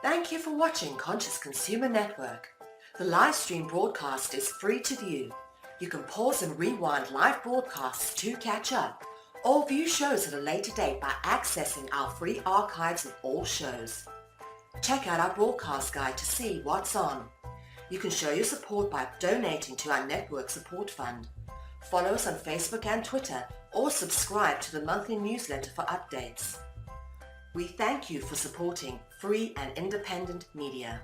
Thank you for watching Conscious Consumer Network. The live stream broadcast is free to view. You can pause and rewind live broadcasts to catch up, or view shows at a later date by accessing our free archives of all shows. Check out our broadcast guide to see what's on. You can show your support by donating to our network support fund. Follow us on Facebook and Twitter, or subscribe to the monthly newsletter for updates. We thank you for supporting free and independent media.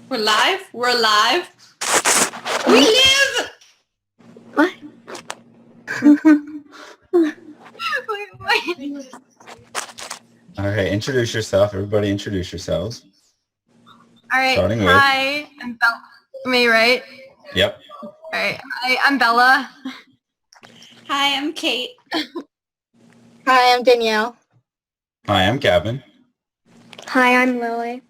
We're live? We're live? We live! What? Wait. All right, introduce yourself. Everybody introduce yourselves. All right, Starting with- hi, I'm Bella. Me, right? Yep. All right, I'm Bella. Hi, I'm Kate. Hi, I'm Danielle. Hi, I'm Gavin. Hi, I'm Lily.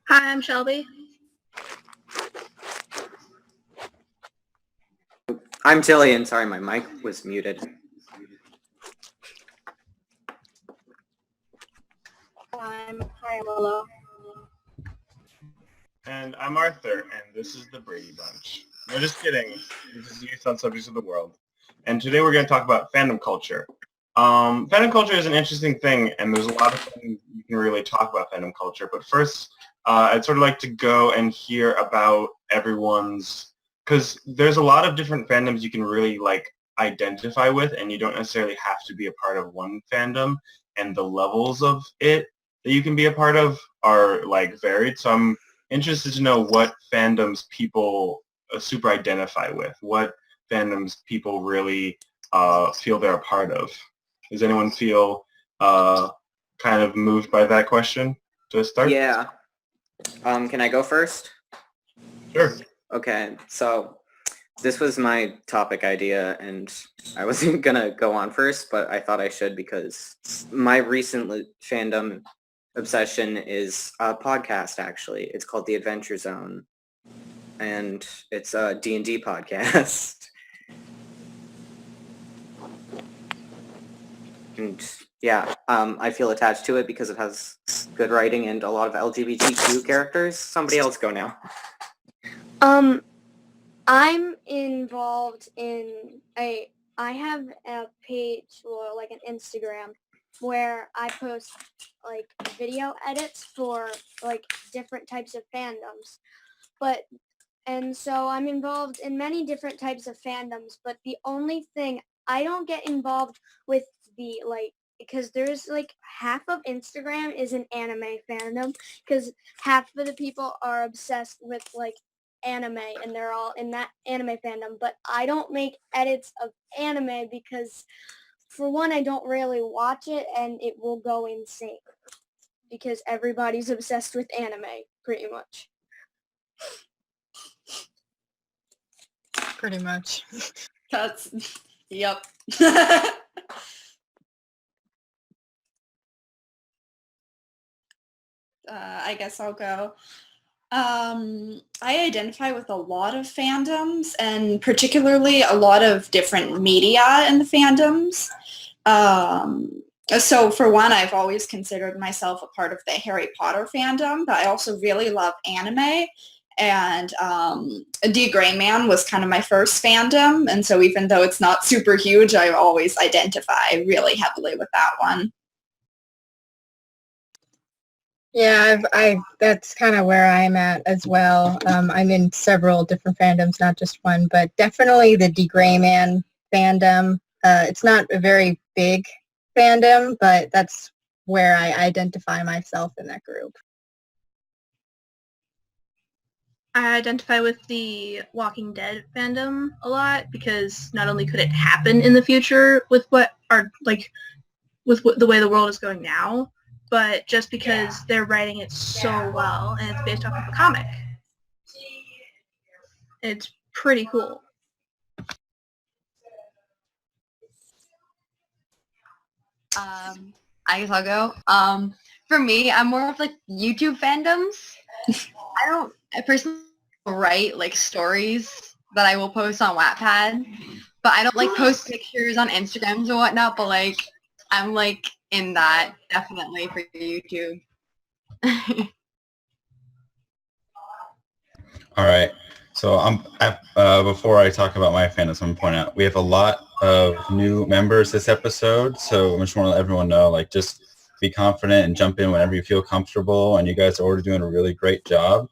Hi, I'm Shelby. I'm Tillian. Sorry, my mic was muted. I'm Lolo. And I'm Arthur, and this is the Brady Bunch. No, just kidding. This is Youth on Subjects of the World. And today we're going to talk about fandom culture. Fandom culture is an interesting thing, and there's a lot of things you can really talk about fandom culture. But first, I'd sort of like to go and hear about everyone's, because there's a lot of different fandoms you can really identify with, and you don't necessarily have to be a part of one fandom, and the levels of it that you can be a part of are varied. So I'm interested to know what fandoms people super identify with, what fandoms people really feel they're a part of. Does anyone feel kind of moved by that question to start? Yeah. Can I go first? Sure. Okay, so this was my topic idea, and I wasn't gonna go on first, but I thought I should because my recent fandom obsession is a podcast, actually. It's called The Adventure Zone, and it's a D&D podcast. And yeah, I feel attached to it because it has good writing and a lot of LGBTQ characters. Somebody else go now. I'm involved in I have a page or an Instagram where I post video edits for different types of fandoms. And so I'm involved in many different types of fandoms, but the only thing I don't get involved with the because there's half of Instagram is an anime fandom because half of the people are obsessed with anime and they're all in that anime fandom, but I don't make edits of anime because for one, I don't really watch it and it will go insane because everybody's obsessed with anime pretty much. Pretty much. That's, yep. I guess I'll go. I identify with a lot of fandoms and particularly a lot of different media in the fandoms. So for one, I've always considered myself a part of the Harry Potter fandom, but I also really love anime. And D. Gray Man was kind of my first fandom. And so even though it's not super huge, I always identify really heavily with that one. Yeah, that's kind of where I'm at as well. I'm in several different fandoms, not just one, but definitely the D-Gray Man fandom. It's not a very big fandom, but that's where I identify myself in that group. I identify with the Walking Dead fandom a lot because not only could it happen in the future with the way the world is going now, but just because they're writing it so well and it's based off of a comic. It's pretty cool. I guess I'll go. For me, I'm more of like YouTube fandoms. I personally write like stories that I will post on Wattpad, but I don't like post pictures on Instagrams or whatnot, but like I'm like in that definitely for YouTube. All right. So before I talk about my fandoms, I'm going to point out we have a lot of new members this episode. So I just want to let everyone know, like, just be confident and jump in whenever you feel comfortable. And you guys are already doing a really great job.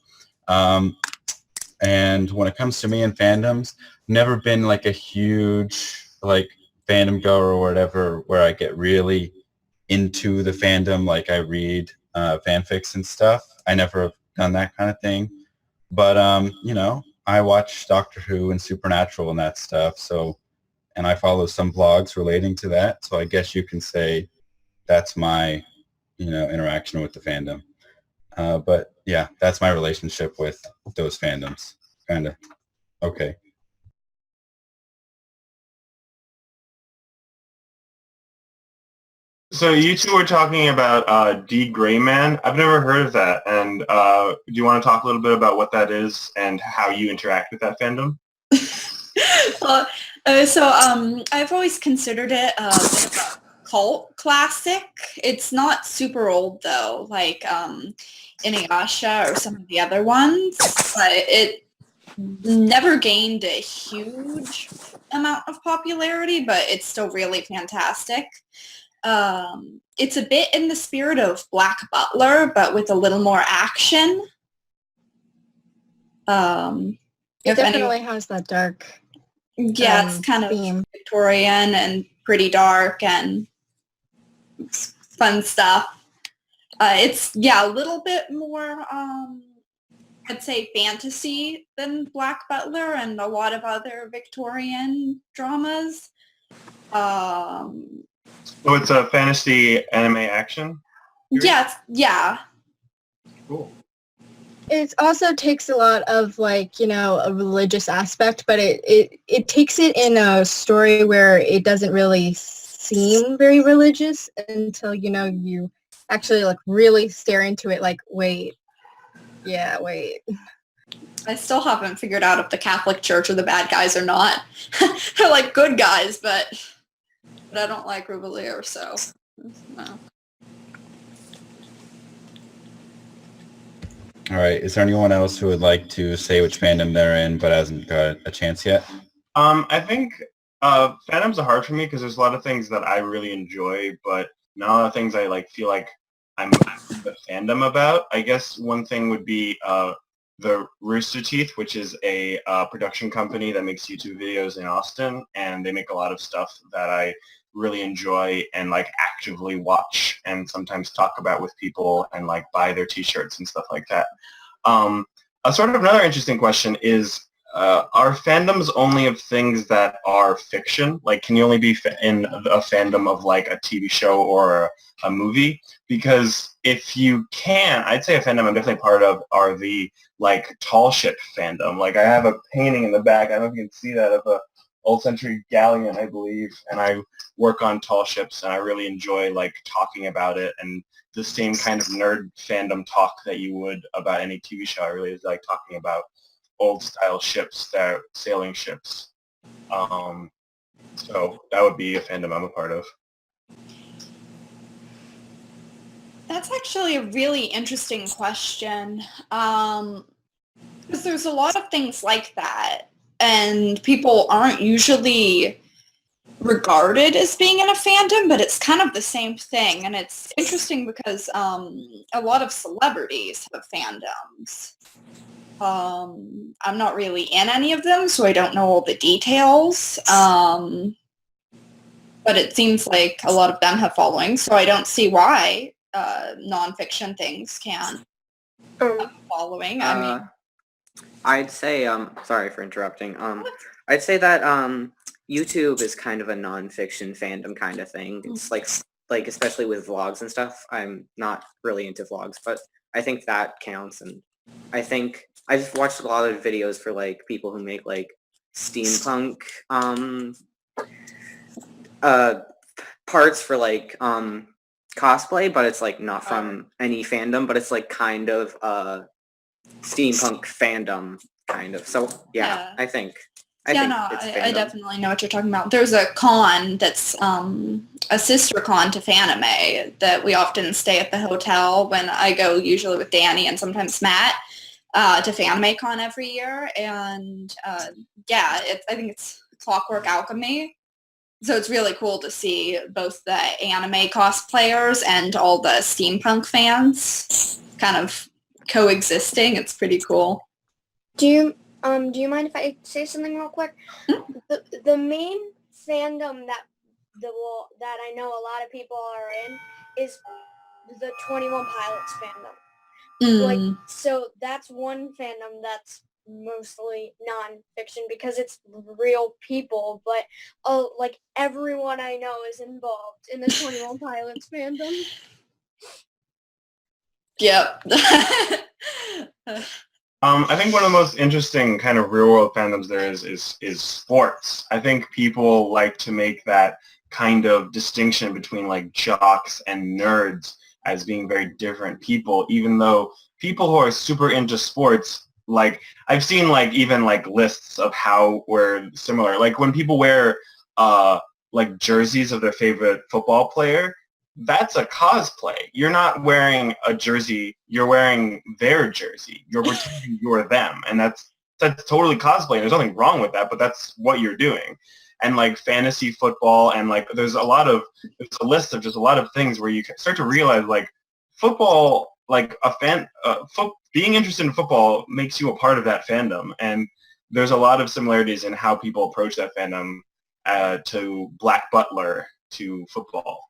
And when it comes to me and fandoms, never been like a huge like fandom goer or whatever, where I get really into the fandom. Like I read fanfics and stuff. I never have done that kind of thing. But, I watch Doctor Who and Supernatural and that stuff. So, and I follow some blogs relating to that. So I guess you can say that's my, interaction with the fandom. But yeah, that's my relationship with those fandoms. Kind of. Okay. So you two were talking about D-Gray Man. I've never heard of that. And do you want to talk a little bit about what that is and how you interact with that fandom? Well, I've always considered it a bit of a cult classic. It's not super old though, like Inuyasha or some of the other ones, but it never gained a huge amount of popularity, but it's still really fantastic. It's a bit in the spirit of Black Butler, but with a little more action. It definitely has that dark it's kind of theme. Victorian and pretty dark and fun stuff. It's a little bit more I'd say fantasy than Black Butler and a lot of other Victorian dramas. So it's a fantasy anime action? Yeah. Cool. It also takes a lot of like, a religious aspect, but it takes it in a story where it doesn't really seem very religious until, you actually like really stare into it like, wait. I still haven't figured out if the Catholic Church are the bad guys or not. They're like good guys, but I don't like Rubelier, so no. All right. Is there anyone else who would like to say which fandom they're in but hasn't got a chance yet? I think fandoms are hard for me because there's a lot of things that I really enjoy, but not a lot of things I feel like I'm the fandom about. I guess one thing would be the Rooster Teeth, which is a production company that makes YouTube videos in Austin, and they make a lot of stuff that I really enjoy and like actively watch and sometimes talk about with people and like buy their t-shirts and stuff like that. A sort of another interesting question is, are fandoms only of things that are fiction? Like, can you only be in a fandom of like a TV show or a movie? Because if you can, I'd say a fandom I'm definitely part of are the like tall ship fandom. Like I have a painting in the back, I don't know if you can see that, of a old century galleon, I believe, and I work on tall ships and I really enjoy like talking about it and the same kind of nerd fandom talk that you would about any TV show. I really like talking about old style ships, that sailing ships. So that would be a fandom I'm a part of. That's actually a really interesting question. Because there's a lot of things like that, and people aren't usually regarded as being in a fandom, but it's kind of the same thing. And it's interesting because a lot of celebrities have fandoms. I'm not really in any of them, so I don't know all the details. But it seems like a lot of them have followings, so I don't see why nonfiction things can have a following. I mean, I'd say, sorry for interrupting. I'd say that YouTube is kind of a nonfiction fandom kind of thing. It's like especially with vlogs and stuff. I'm not really into vlogs, but I think that counts. And I think I've watched a lot of videos for like people who make like steampunk parts for like cosplay, but it's like not from any fandom, but it's like kind of steampunk fandom kind of. So yeah. I think I definitely know what you're talking about. There's a con that's a sister con to Fanime that we often stay at the hotel when I go, usually with Danny and sometimes Matt, to Fanime Con every year. And I think it's Clockwork Alchemy. So it's really cool to see both the anime cosplayers and all the steampunk fans kind of coexisting. It's pretty cool. Do you mind if I say something real quick? The main fandom that I know a lot of people are in is the 21 Pilots fandom. Like, so that's one fandom that's mostly non-fiction because it's real people, but like everyone I know is involved in the 21 Pilots fandom. Yep. I think one of the most interesting kind of real world fandoms there is sports. I think people like to make that kind of distinction between like jocks and nerds as being very different people, even though people who are super into sports, like I've seen like even like lists of how we're similar. Like when people wear like jerseys of their favorite football player, that's a cosplay. You're not wearing a jersey, you're wearing their jersey. You're pretending you're them. And that's totally cosplay. There's nothing wrong with that, but that's what you're doing. And like fantasy football and like there's a list of just a lot of things where you can start to realize like football, like being interested in football makes you a part of that fandom. And there's a lot of similarities in how people approach that fandom to Black Butler to football.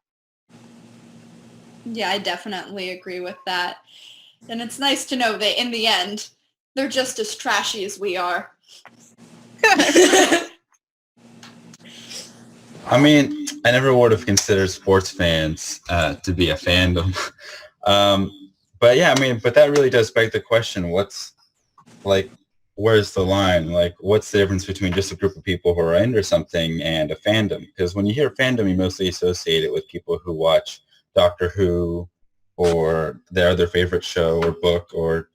Yeah, I definitely agree with that. And it's nice to know that in the end, they're just as trashy as we are. I mean, I never would have considered sports fans to be a fandom. But yeah, I mean, but that really does beg the question, where's the line? Like, what's the difference between just a group of people who are into something and a fandom? Because when you hear fandom, you mostly associate it with people who watch Doctor Who or their favorite show or book or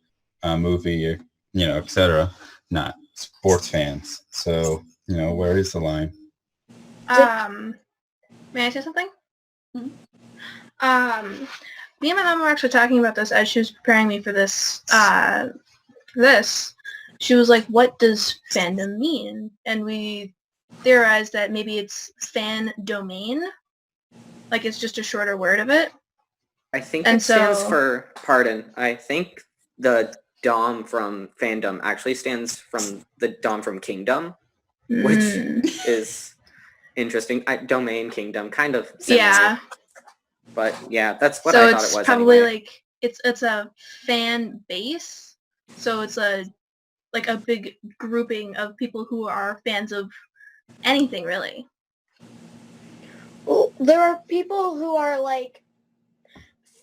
movie, or, etc. Not sports fans. So, where is the line? May I say something? Me and my mom were actually talking about this as she was preparing me for this. She was like, "What does fandom mean?" And we theorized that maybe it's fan domain, like it's just a shorter word of it. I think it stands for, I think the Dom from fandom actually stands from the Dom from kingdom, which is interesting. Domain, kingdom, kind of similar. Yeah. But yeah, that's what I thought it was. So it's probably anyway. Like, it's a fan base, so it's a big grouping of people who are fans of anything, really. Well, there are people who are like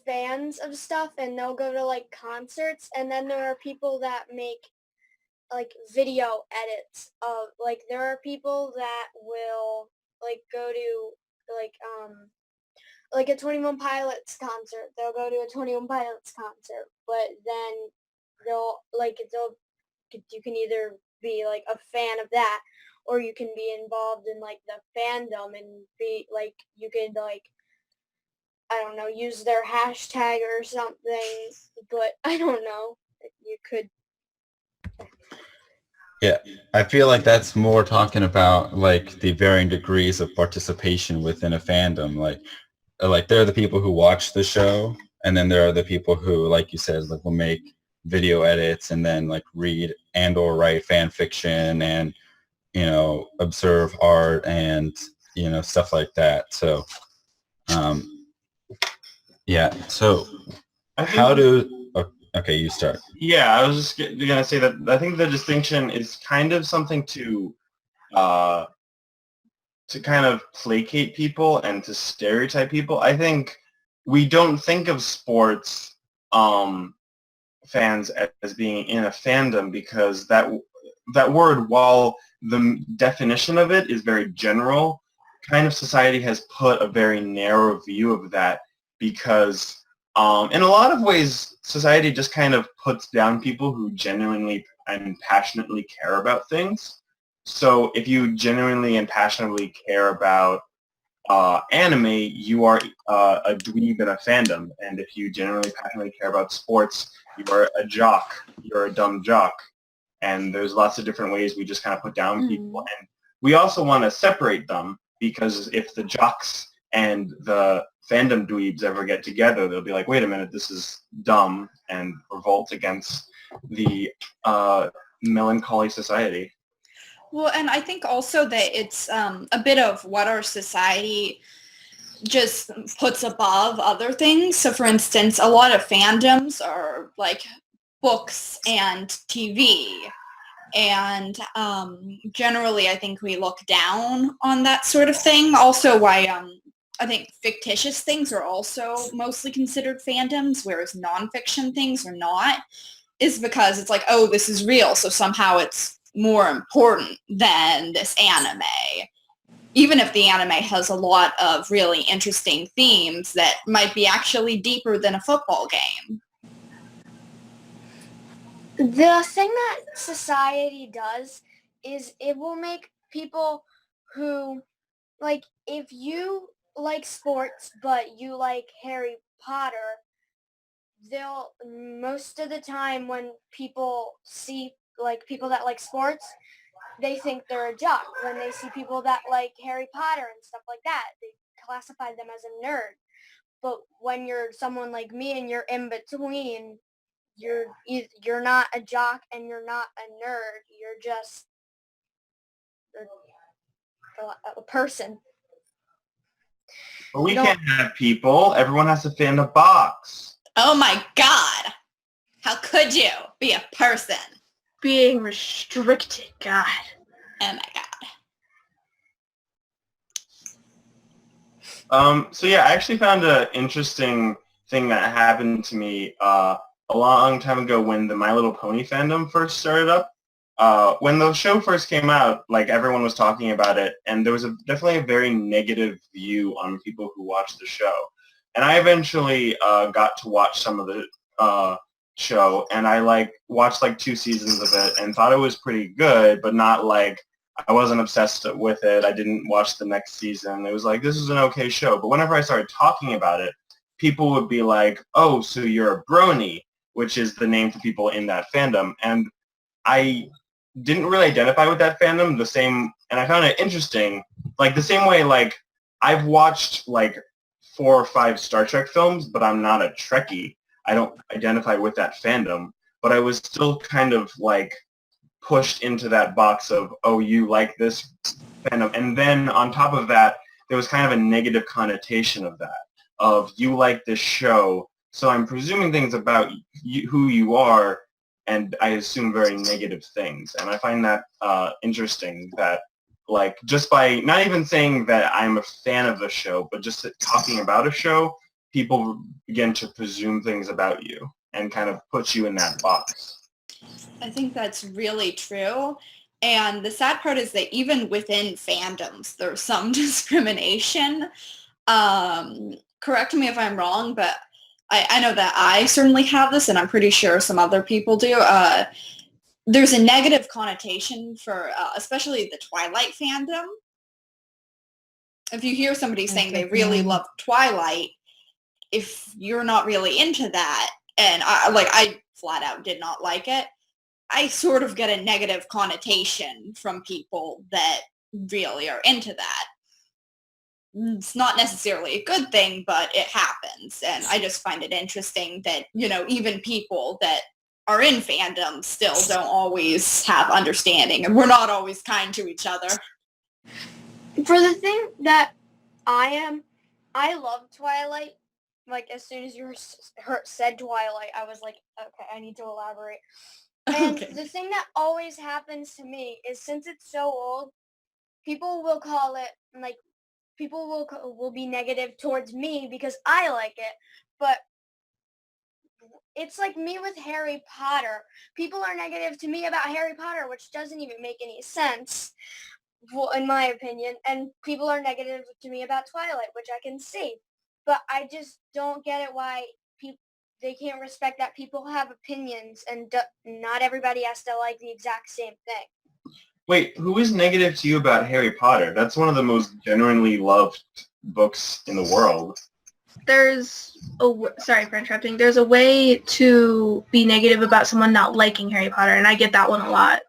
fans of stuff and they'll go to like concerts, and then there are people that make like video edits of like there are people that will like go to like a 21 Pilots concert. They'll go to a 21 Pilots concert, but then you can either be like a fan of that, or you can be involved in like the fandom and be like you could like I don't know, use their hashtag or something, but I don't know. You could. Yeah, I feel like that's more talking about like the varying degrees of participation within a fandom. Like there are the people who watch the show, and then there are the people who, like you said, like will make video edits and then like read and or write fan fiction and observe art and stuff like that. So um, yeah. So I how think, do okay, you start. yeah, I was just gonna say that I think the distinction is kind of something uh, to kind of placate people and to stereotype people. I think we don't think of sports fans as being in a fandom because that word, while the definition of it is very general, kind of society has put a very narrow view of that because in a lot of ways society just kind of puts down people who genuinely and passionately care about things. So if you genuinely and passionately care about anime, you are a dweeb in a fandom. And if you genuinely passionately care about sports, you are a jock. You're a dumb jock. And there's lots of different ways we just kind of put down people. And we also want to separate them because if the jocks and the fandom dweebs ever get together, they'll be like, wait a minute, this is dumb, and revolt against the melancholy society. Well, and I think also that it's a bit of what our society just puts above other things. So for instance, a lot of fandoms are like books and TV. And generally, I think we look down on that sort of thing. Also, why I think fictitious things are also mostly considered fandoms, whereas nonfiction things are not, is because it's like, oh, this is real, so somehow it's more important than this anime. Even if the anime has a lot of really interesting themes that might be actually deeper than a football game. The thing that society does is it will make people who, like, if you like sports but you like Harry Potter, they'll, most of the time when people see, like, people that like sports, they think they're a jock. When they see people that like Harry Potter and stuff like that, they classify them as a nerd. But when you're someone like me and you're in between, you're not a jock and you're not a nerd. You're just a person. But we can't have people. Everyone has to fit in a box. Oh my god! How could you be a person? Being restricted, God. Oh my god. So yeah, I actually found an interesting thing that happened to me a long time ago when the My Little Pony fandom first started up. When the show first came out, like everyone was talking about it, and there was definitely a very negative view on people who watched the show. And I eventually got to watch some of the show, and I watched 2 seasons of it and thought it was pretty good, but not I wasn't obsessed with it. I didn't watch the next season. It was like, this is an okay show. But whenever I started talking about it, people would be like, oh, so you're a brony, which is the name for people in that fandom. And I didn't really identify with that fandom the same, and I found it interesting. The same way, I've watched 4 or 5 Star Trek films, but I'm not a Trekkie. I don't identify with that fandom. But I was still kind of pushed into that box of, oh, you like this fandom. And then on top of that, there was kind of a negative connotation of that, of you like this show, so I'm presuming things about you, who you are, and I assume very negative things. And I find that interesting that just by not even saying that I'm a fan of the show, but just talking about a show, people begin to presume things about you and kind of put you in that box. I think that's really true. And the sad part is that even within fandoms, there's some discrimination. Correct me if I'm wrong, but I know that I certainly have this, and I'm pretty sure some other people do. There's a negative connotation for especially the Twilight fandom. If you hear somebody saying they really love Twilight, if you're not really into that, and I flat out did not like it, I sort of get a negative connotation from people that really are into that. It's not necessarily a good thing, but it happens. And I just find it interesting that, even people that are in fandom still don't always have understanding, and we're not always kind to each other. For the thing that I love Twilight. Like, as soon as you said Twilight, I was like, okay, I need to elaborate. And Okay. the thing that always happens to me is, since it's so old, people will call it, like, people will be negative towards me because I like it. But it's like me with Harry Potter. People are negative to me about Harry Potter, which doesn't even make any sense, in my opinion. And people are negative to me about Twilight, which I can see. But I just don't get it why they can't respect that people have opinions, and not everybody has to like the exact same thing. Wait, who is negative to you about Harry Potter? That's one of the most genuinely loved books in the world. Sorry for interrupting. There's a way to be negative about someone not liking Harry Potter, and I get that one a lot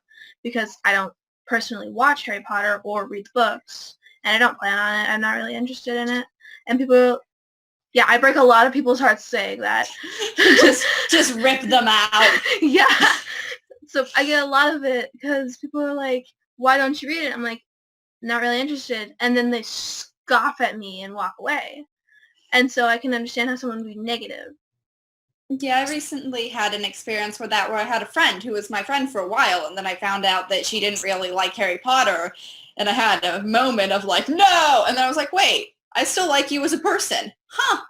because I don't personally watch Harry Potter or read the books, and I don't plan on it. I'm not really interested in it. And people, yeah, I break a lot of people's hearts saying that. just rip them out. Yeah. So I get a lot of it because people are like, why don't you read it? I'm like, not really interested. And then they scoff at me and walk away. And so I can understand how someone would be negative. Yeah, I recently had an experience where I had a friend who was my friend for a while, and then I found out that she didn't really like Harry Potter, and I had a moment of like, no! And then I was like, wait, I still like you as a person. Huh.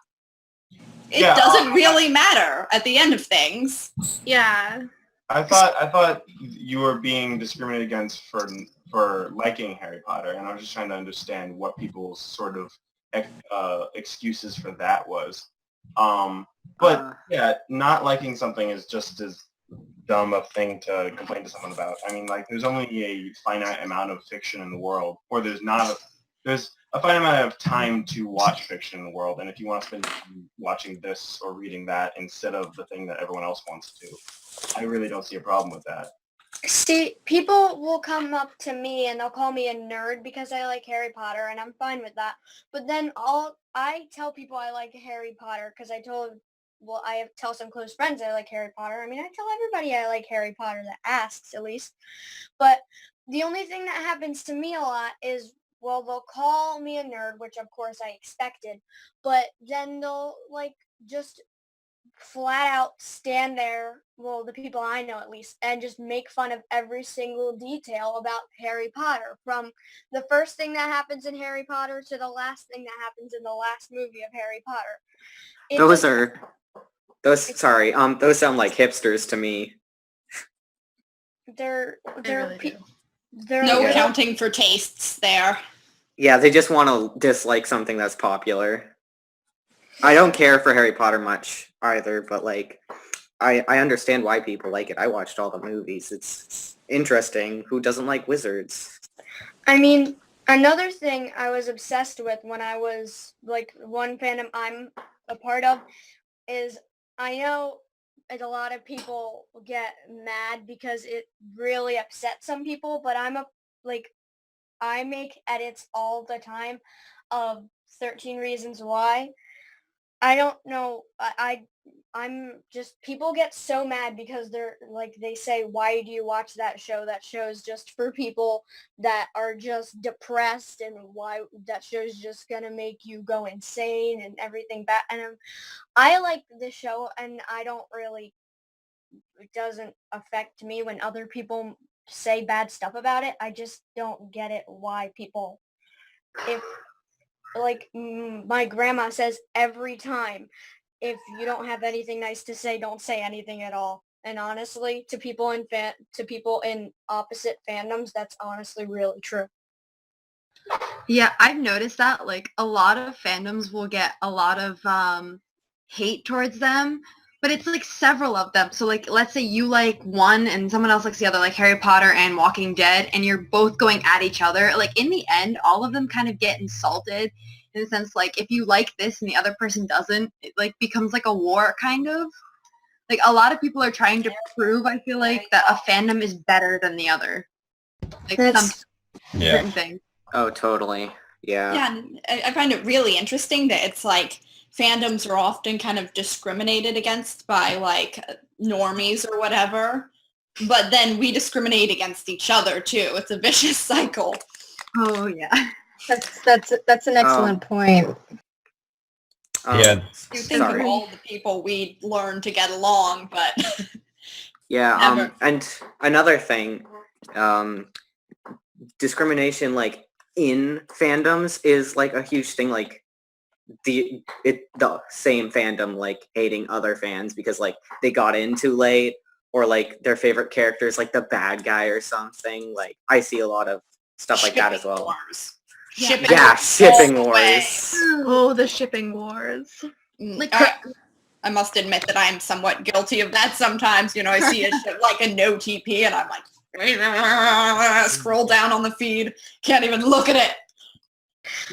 It doesn't really matter at the end of things. Yeah. I thought you were being discriminated against for liking Harry Potter, and I was just trying to understand what people's sort of excuses for that was. But yeah, not liking something is just as dumb a thing to complain to someone about. I mean, like, there's only a finite amount of fiction in the world, or there's a finite amount of time to watch fiction in the world, and if you want to spend time watching this or reading that instead of the thing that everyone else wants to, I really don't see a problem with that. See, people will come up to me and they'll call me a nerd because I like Harry Potter, and I'm fine with that. But then I tell people I like Harry Potter because I tell some close friends I like Harry Potter. I mean, I tell everybody I like Harry Potter that asks, at least. But the only thing that happens to me a lot is, well, they'll call me a nerd, which of course I expected, but then they'll like just flat out stand there, well, the people I know at least, and just make fun of every single detail about Harry Potter, from the first thing that happens in Harry Potter to the last thing that happens in the last movie of Harry Potter. Those sound like hipsters to me. They're really do. they're No little- accounting for tastes there. Yeah, they just want to dislike something that's popular. I don't care for Harry Potter much either, but like, I understand why people like it. I watched all the movies. It's interesting. Who doesn't like wizards? I mean, another thing I was obsessed with when I was, like, one fandom I'm a part of is, I know a lot of people get mad because it really upsets some people, but I make edits all the time of 13 Reasons Why. I don't know. I'm just, people get so mad because they're like, they say, why do you watch that show? That show's just for people that are just depressed, and why that show's just gonna make you go insane and everything bad. And I like the show, and it doesn't affect me when other people say bad stuff about it. I just don't get it why people, if like my grandma says every time, if you don't have anything nice to say, don't say anything at all. And honestly, to people in opposite fandoms, that's honestly really true. Yeah, I've noticed that, like, a lot of fandoms will get a lot of hate towards them, but it's like several of them. So like, let's say you like one and someone else likes the other, like Harry Potter and Walking Dead, and you're both going at each other. Like, in the end, all of them kind of get insulted, in the sense, like, if you like this and the other person doesn't, it like becomes like a war, kind of. Like a lot of people are trying to prove, I feel like, that a fandom is better than the other. Like some Yeah. certain things. Oh, totally. Yeah. Yeah, and I find it really interesting that it's like fandoms are often kind of discriminated against by like normies or whatever, but then we discriminate against each other too. It's a vicious cycle. Oh yeah. That's an excellent point. Yeah. You think of Sorry. all the people we learn to get along, but Yeah. Never. And another thing, discrimination like in fandoms is like a huge thing. Like the same fandom like hating other fans because like they got in too late, or like their favorite character is like the bad guy or something. Like I see a lot of stuff like that as well. wars. Yeah. Shipping Yeah, wars shipping all the way. wars. Oh, the shipping wars. Like, I must admit that I'm somewhat guilty of that sometimes. You know, I see a ship like a no TP and I'm like, scroll down on the feed, can't even look at it.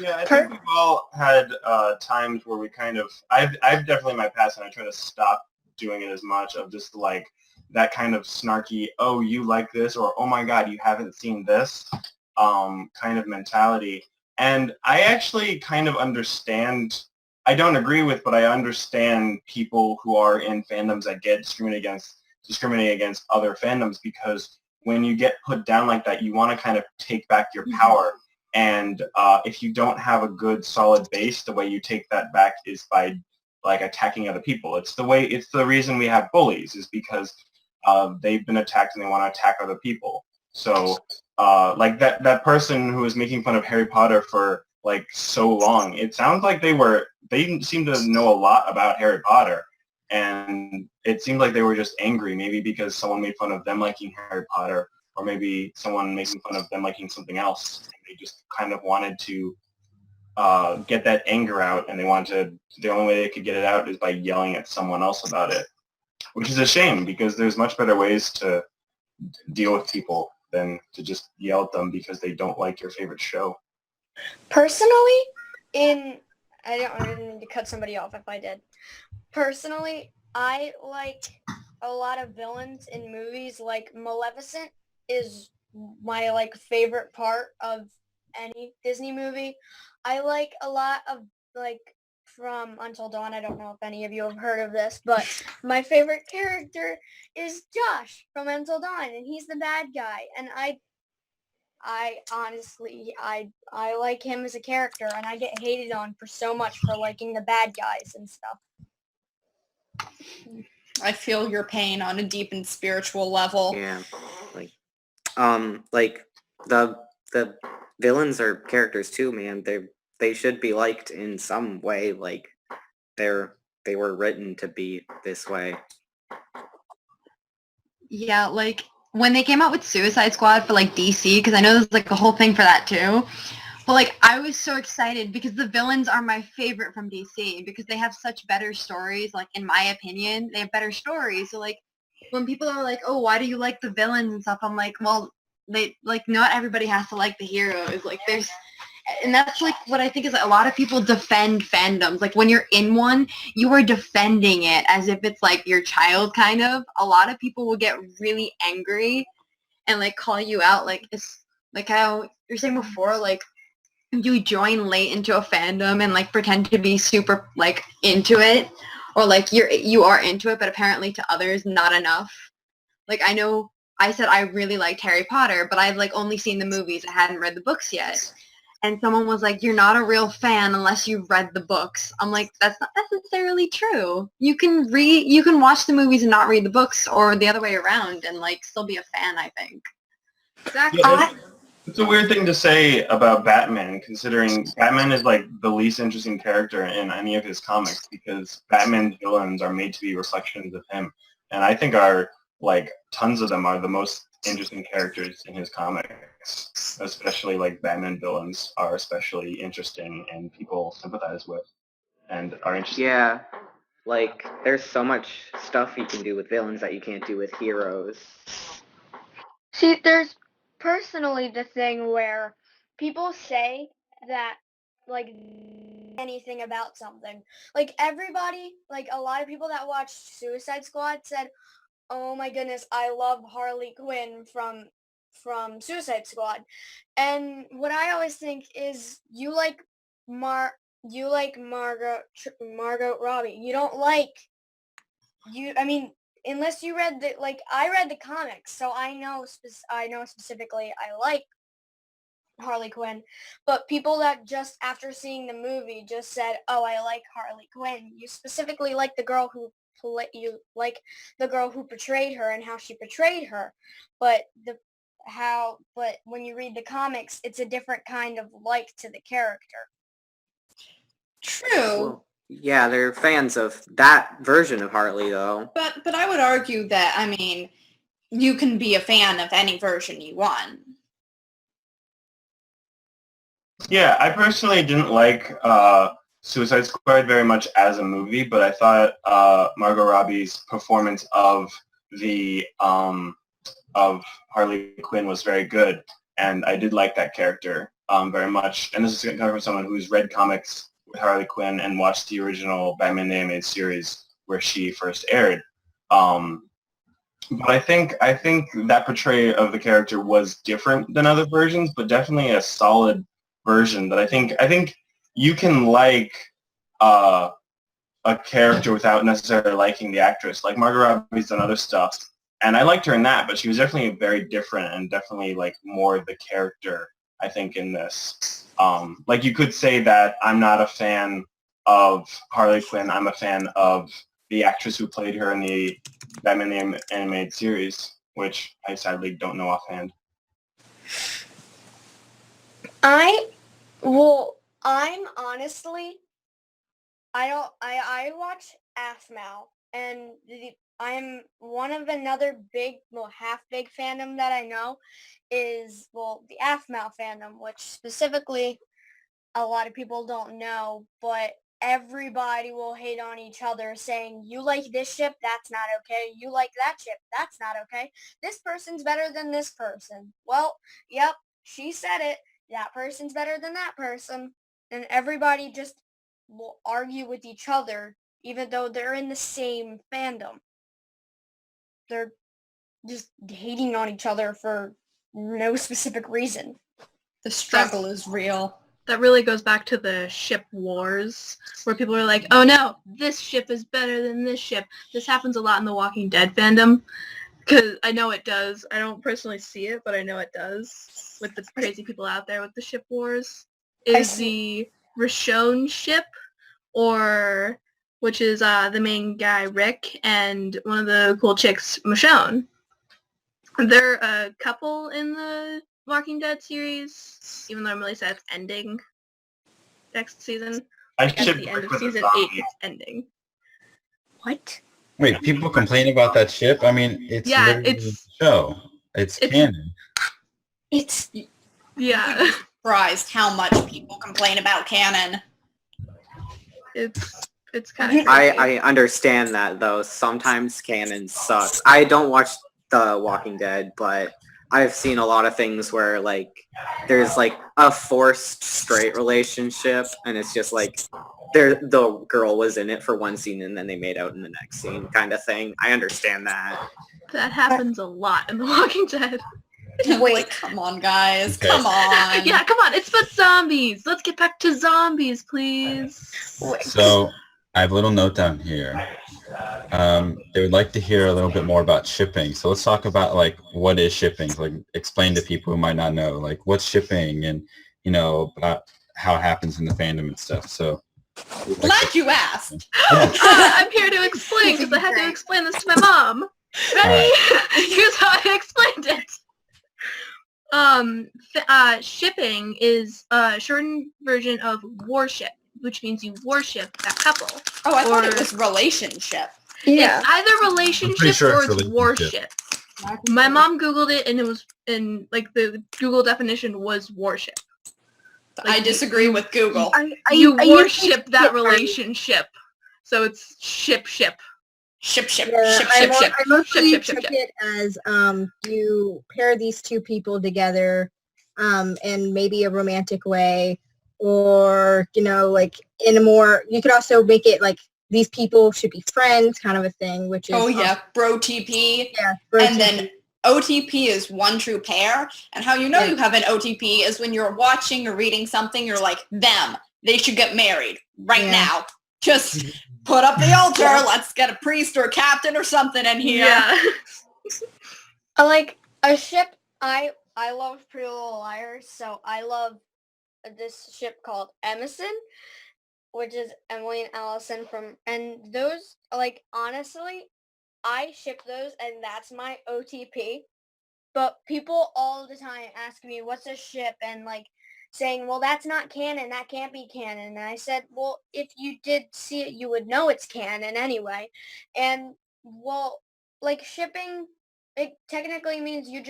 Yeah, I think we've all had times where we kind of, I've definitely in my past, and I try to stop doing it as much, of just like that kind of snarky, oh, you like this, or oh my god, you haven't seen this, kind of mentality. And I actually kind of understand, I don't agree with, but I understand people who are in fandoms that get discriminate against other fandoms, because when you get put down like that, you want to kind of take back your power. And if you don't have a good solid base, the way you take that back is by like attacking other people. It's the reason we have bullies, is because they've been attacked and they want to attack other people. So like that person who was making fun of Harry Potter for like so long, it sounds like they seem to know a lot about Harry Potter. And it seemed like they were just angry, maybe because someone made fun of them liking Harry Potter, or maybe someone making fun of them liking something else. And they just kind of wanted to get that anger out, and the only way they could get it out is by yelling at someone else about it, which is a shame, because there's much better ways to deal with people than to just yell at them because they don't like your favorite show. Personally, I don't really need to cut somebody off if I did. Personally, I like a lot of villains in movies. Like Maleficent is my like favorite part of any Disney movie. I like a lot of like from Until Dawn. I don't know if any of you have heard of this, but my favorite character is Josh from Until Dawn, and he's the bad guy. And I honestly, I like him as a character, and I get hated on for so much for liking the bad guys and stuff. I feel your pain on a deep and spiritual level. Yeah. Like the villains are characters too, man. They should be liked in some way. Like they were written to be this way. yeah, like when they came out with Suicide Squad for like DC, because I know there's like a whole thing for that too. But like I was so excited because the villains are my favorite from DC because they have such better stories. Like in my opinion, they have better stories. So like when people are like, "Oh, why do you like the villains and stuff?" I'm like, "Well, they like not everybody has to like the heroes. Like there's." And that's like what I think is a lot of people defend fandoms. Like when you're in one, you are defending it as if it's like your child kind of. A lot of people will get really angry and like call you out. Like it's like how you're saying before, like you join late into a fandom and like pretend to be super like into it, or like you are into it, but apparently to others not enough. Like I know I said I really liked Harry Potter, but I've like only seen the movies. I hadn't read the books yet. And someone was like, "You're not a real fan unless you've read the books." I'm like, that's not necessarily true. You can watch the movies and not read the books, or the other way around, and like still be a fan, I think. Exactly. Yeah, it's a weird thing to say about Batman, considering Batman is like the least interesting character in any of his comics, because Batman's villains are made to be reflections of him. And I think tons of them are the most interesting characters in his comics, especially like Batman villains are especially interesting and people sympathize with and are interesting. Yeah. Like there's so much stuff you can do with villains that you can't do with heroes. See, there's personally the thing where people say that like anything about something. Like everybody, like a lot of people that watched Suicide Squad said, "Oh my goodness, I love Harley Quinn from Suicide Squad." And what I always think is you like Margot Robbie. You don't like I mean, unless you read I read the comics, so I know specifically I like Harley Quinn, but people that just after seeing the movie just said, "Oh, I like Harley Quinn." You specifically like the girl who portrayed her and how she portrayed her, but when you read the comics, it's a different kind of like to the character. True. Well, yeah, they're fans of that version of Harley, though. But I would argue that, I mean, you can be a fan of any version you want. Yeah, I personally didn't like Suicide Squad very much as a movie, but I thought Margot Robbie's performance of the of Harley Quinn was very good, and I did like that character very much. And this is coming from someone who's read comics with Harley Quinn and watched the original Batman the Animated Series where she first aired. But I think that portrayal of the character was different than other versions, but definitely a solid version. That I think you can like a character without necessarily liking the actress. Like Margot Robbie's done other stuff, and I liked her in that, but she was definitely very different and definitely like more the character, I think, in this. Like you could say that I'm not a fan of Harley Quinn. I'm a fan of the actress who played her in the Batman the Animated Series, which I sadly don't know offhand. I'm honestly, I watch AFMAL, and I'm one of another half big fandom that I know is, the AFMAL fandom, which specifically a lot of people don't know, but everybody will hate on each other saying, "You like this ship, that's not okay. You like that ship, that's not okay. This person's better than this person." Well, yep, she said it. That person's better than that person. And everybody just will argue with each other, even though they're in the same fandom. They're just hating on each other for no specific reason. The struggle is real. That really goes back to the ship wars, where people are like, "Oh no, this ship is better than this ship." This happens a lot in the Walking Dead fandom, because I know it does. I don't personally see it, but I know it does with the crazy people out there with the ship wars. Is the Rashone ship, which is the main guy, Rick, and one of the cool chicks, Michonne. They're a couple in the Walking Dead series, even though I'm really sad it's ending next season. At the end of season 8, it's ending. What? Wait, people complain about that ship? I mean, it's literally a show. It's canon. It's yeah. Surprised how much people complain about canon. It's kind of I understand that, though. Sometimes canon sucks. I don't watch The Walking Dead, but I've seen a lot of things where, like, there's, like, a forced straight relationship, and it's just, like, the girl was in it for one scene, and then they made out in the next scene kind of thing. I understand that. That happens a lot in The Walking Dead. Wait, like, come on, guys. Okay. Come on. Yeah, come on. It's about zombies. Let's get back to zombies, please. So I have a little note down here. They would like to hear a little bit more about shipping. So let's talk about, like, what is shipping? Like, explain to people who might not know, like, what's shipping and, you know, about how it happens in the fandom and stuff. So Glad you asked. I'm here to explain because I had to explain this to my mom. Ready? Right. Here's how I explained it. Shipping is a shortened version of worship, which means you worship that couple. Oh, I thought it was relationship. Yeah. It's either relationship sure or it's it's worship. My mom Googled it, and it was like the Google definition was worship. Like, I disagree with Google. You worship that relationship, so it's ship. I mostly took it as you pair these two people together in maybe a romantic way, or, like in a more, you could also make it like these people should be friends kind of a thing, which is Oh yeah, bro TP. Yeah, and then OTP is one true pair. And how you know you have an OTP is when you're watching or reading something, you're like, them, they should get married right now. Just put up the altar. Let's get a priest or a captain or something in here. Yeah. Like a ship, I love Pretty Little Liars, so I love this ship called Emerson, which is Emily and Allison and those, like, honestly, I ship those, and that's my OTP. But people all the time ask me, what's a ship? And, like, saying, well, that's not canon. That can't be canon. And I said, well, if you did see it, you would know it's canon anyway. And, well, like, shipping, it technically means you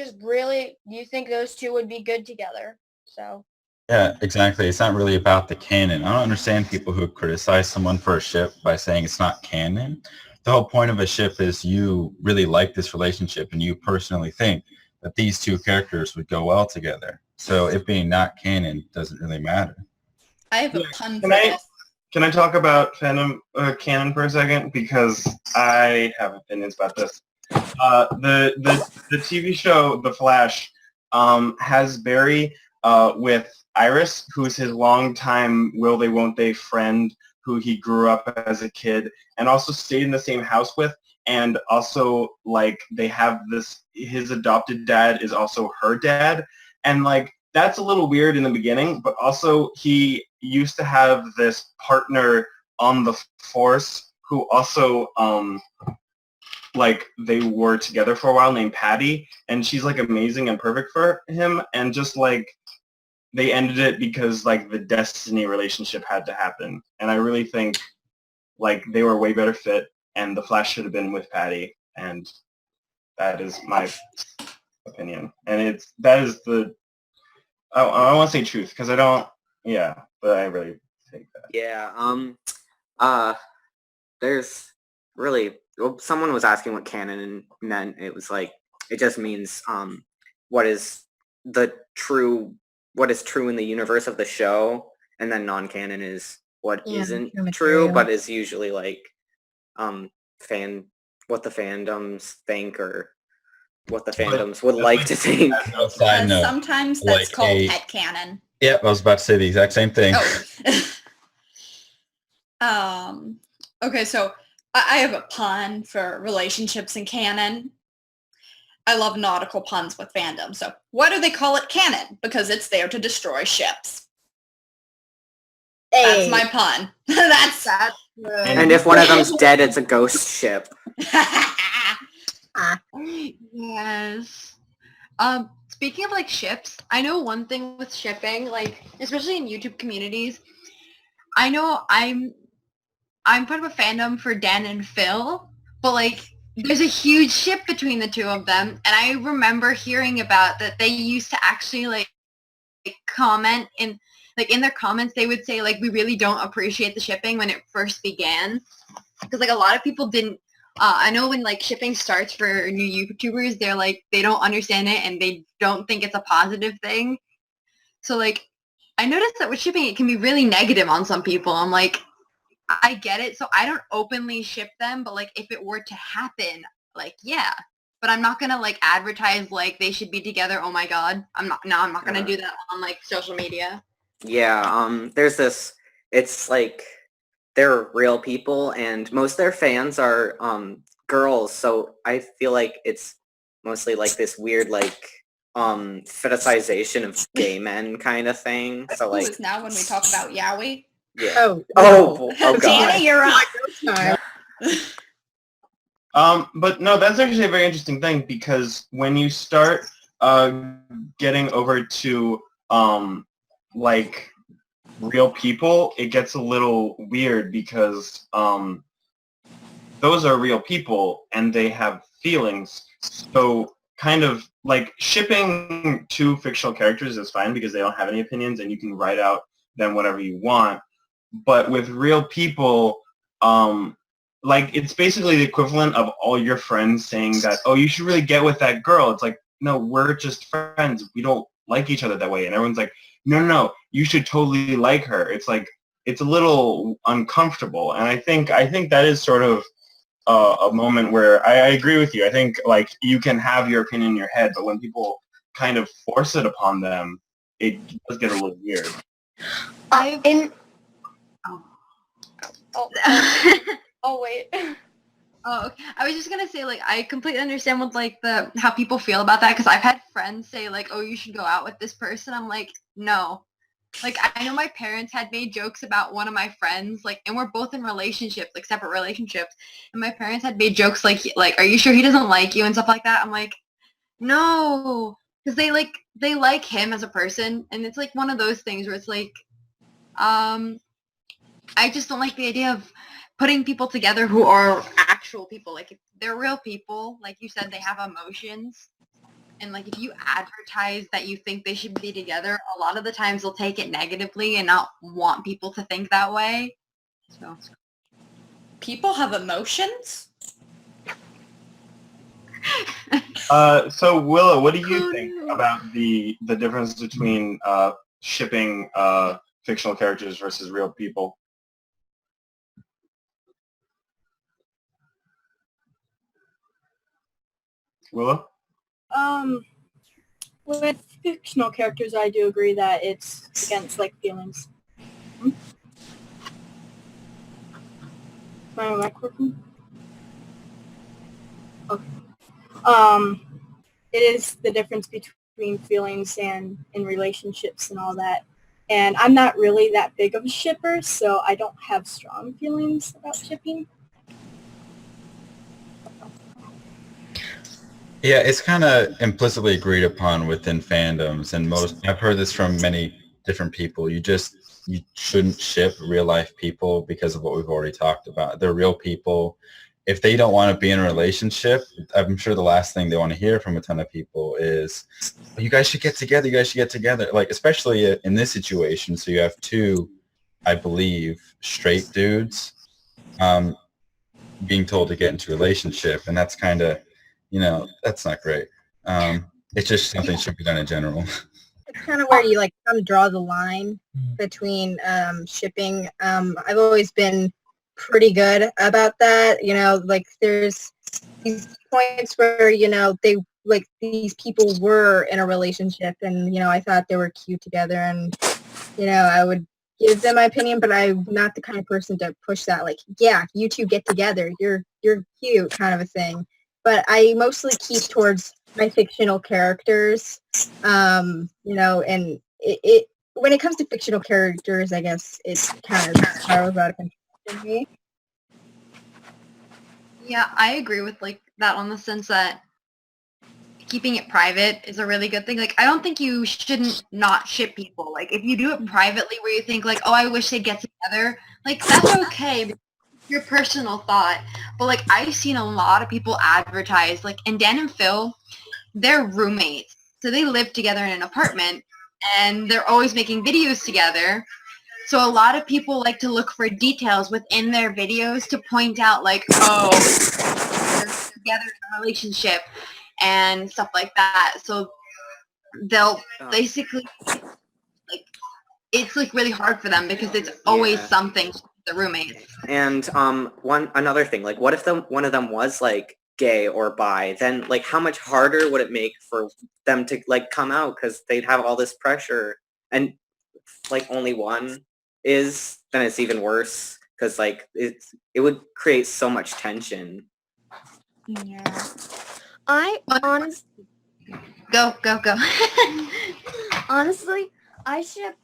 think those two would be good together. So. Yeah, exactly. It's not really about the canon. I don't understand people who criticize someone for a ship by saying it's not canon. The whole point of a ship is you really like this relationship and you personally think that these two characters would go well together. So it being not canon doesn't really matter. I have a pun for this. Can I talk about fandom canon for a second? Because I have opinions about this. The TV show The Flash has Barry with Iris, who's his longtime will they won't they friend who he grew up as a kid and also stayed in the same house with, and also like they have this, his adopted dad is also her dad, and like that's a little weird in the beginning, but also he used to have this partner on the force who also like they were together for a while named Patty, and she's like amazing and perfect for him, and just like they ended it because like the destiny relationship had to happen, and I really think like they were a way better fit, and the Flash should have been with Patty, and that is my opinion, and that is the I don't want to say truth because I don't, but I really think that. Yeah. There's really, well, someone was asking what canon meant. It was like, it just means what is true in the universe of the show, and then non-canon is what isn't true, but is usually like what the fandoms think or what the fandoms would like to think. Side note, sometimes that's called headcanon. Yep, I was about to say the exact same thing. Oh. Okay, so I have a pun for relationships and canon. I love nautical puns with fandom. So why do they call it canon? Because it's there to destroy ships. That's my pun. That's and if one of them's dead, it's a ghost ship. Yes. Speaking of like ships, I know one thing with shipping, like especially in YouTube communities, I know I'm part of a fandom for Dan and Phil, but like there's a huge ship between the two of them, and I remember hearing about that they used to actually like comment in their comments they would say like we really don't appreciate the shipping when it first began, because like a lot of people didn't I know when like shipping starts for new YouTubers, they're like they don't understand it and they don't think it's a positive thing. So like I noticed that with shipping it can be really negative on some people. I'm like, I get it. So I don't openly ship them, but like if it were to happen, like yeah. But I'm not gonna like advertise like they should be together. Oh my god. I'm not gonna do that on like social media. Yeah, there's this, it's like they're real people and most of their fans are girls, so I feel like it's mostly like this weird like fetishization of gay men kind of thing. So like is now when we talk about yaoi. Yeah. Oh god. Danny, you're up. But no, that's actually a very interesting thing, because when you start getting over to like real people, it gets a little weird, because those are real people and they have feelings. So kind of like shipping two fictional characters is fine because they don't have any opinions and you can write out them whatever you want. But with real people, like it's basically the equivalent of all your friends saying that, oh, you should really get with that girl. It's like, no, we're just friends. We don't like each other that way. And everyone's like, no, you should totally like her. It's like, it's a little uncomfortable. And I think that is sort of a moment where I agree with you. I think like you can have your opinion in your head, but when people kind of force it upon them, it does get a little weird. In Oh. oh wait. Oh, okay. I was just gonna say, like, I completely understand with like how people feel about that, because I've had friends say like, "Oh, you should go out with this person." I'm like, no. Like, I know my parents had made jokes about one of my friends, like, and we're both in relationships, like separate relationships, and my parents had made jokes like, "Are you sure he doesn't like you?" and stuff like that. I'm like, no, because they like him as a person, and it's like one of those things where it's like, I just don't like the idea of putting people together who are actual people. Like, if they're real people, like you said, they have emotions. And like, if you advertise that you think they should be together, a lot of the times they'll take it negatively and not want people to think that way. So People have emotions? So Willow, what do you think about the difference between shipping fictional characters versus real people? Willow? With fictional characters, I do agree that it's against like feelings. My mic working? Okay. It is the difference between feelings and in relationships and all that. And I'm not really that big of a shipper, so I don't have strong feelings about shipping. Yeah, it's kind of implicitly agreed upon within fandoms, and I've heard this from many different people. You shouldn't ship real life people because of what we've already talked about. They're real people. If they don't want to be in a relationship, I'm sure the last thing they want to hear from a ton of people is, "Oh, you guys should get together. You guys should get together." Like, especially in this situation. So you have two, I believe, straight dudes being told to get into a relationship, and that's kind of, that's not great. It's just something that should be done in general. It's kind of where you like kind of draw the line between shipping. I've always been pretty good about that. Like there's these points where they like these people were in a relationship, and I thought they were cute together, and I would give them my opinion, but I'm not the kind of person to push that. Like, yeah, you two get together. You're cute, kind of a thing. But I mostly keep towards my fictional characters. And it when it comes to fictional characters, I guess it kind of spirals out of control for me. yeah, I agree with like that on the sense that keeping it private is a really good thing. Like, I don't think you shouldn't not ship people. Like, if you do it privately where you think like, oh, I wish they'd get together, like, that's okay. Because it's your personal thought. But like, I've seen a lot of people advertise, like, and Dan and Phil, they're roommates. So they live together in an apartment and they're always making videos together. So a lot of people like to look for details within their videos to point out like, oh, they're together in a relationship and stuff like that. So they'll basically like, it's like really hard for them because it's always something with the roommates. And another thing, like what if one of them was like gay or bi? Then like how much harder would it make for them to like come out, because they'd have all this pressure, and like only one is, then it's even worse, because like it would create so much tension. Yeah. I honestly, Go. honestly, I ship,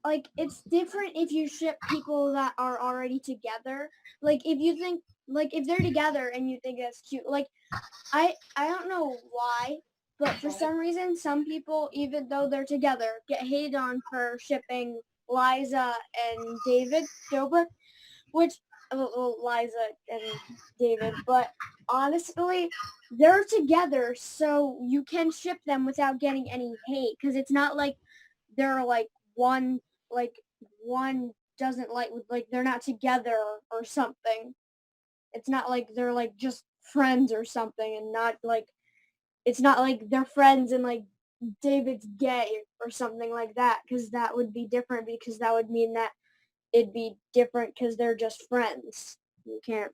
like, it's different if you ship people that are already together. Like, if you think, like, if they're together and you think that's cute, like, I don't know why, but for some reason, some people, even though they're together, get hated on for shipping Liza and David Dobrik, which, Liza and David, but honestly, they're together, so you can ship them without getting any hate, because it's not like they're like one doesn't like they're not together or something. It's not like they're like just friends or something, and not like it's not like they're friends and like David's gay or something like that, because that would be different, because that would mean that it'd be different because they're just friends. You can't.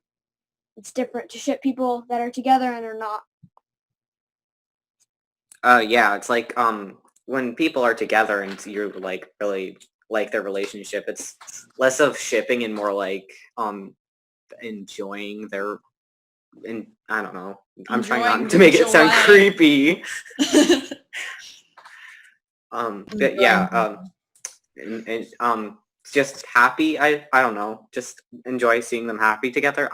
It's different to ship people that are together and are not. Yeah, it's like when people are together and you like really like their relationship, it's less of shipping and more like enjoying their I don't know. I'm trying Enjoying not the to make it sound joy. creepy. But yeah, just happy. I don't know. Just enjoy seeing them happy together.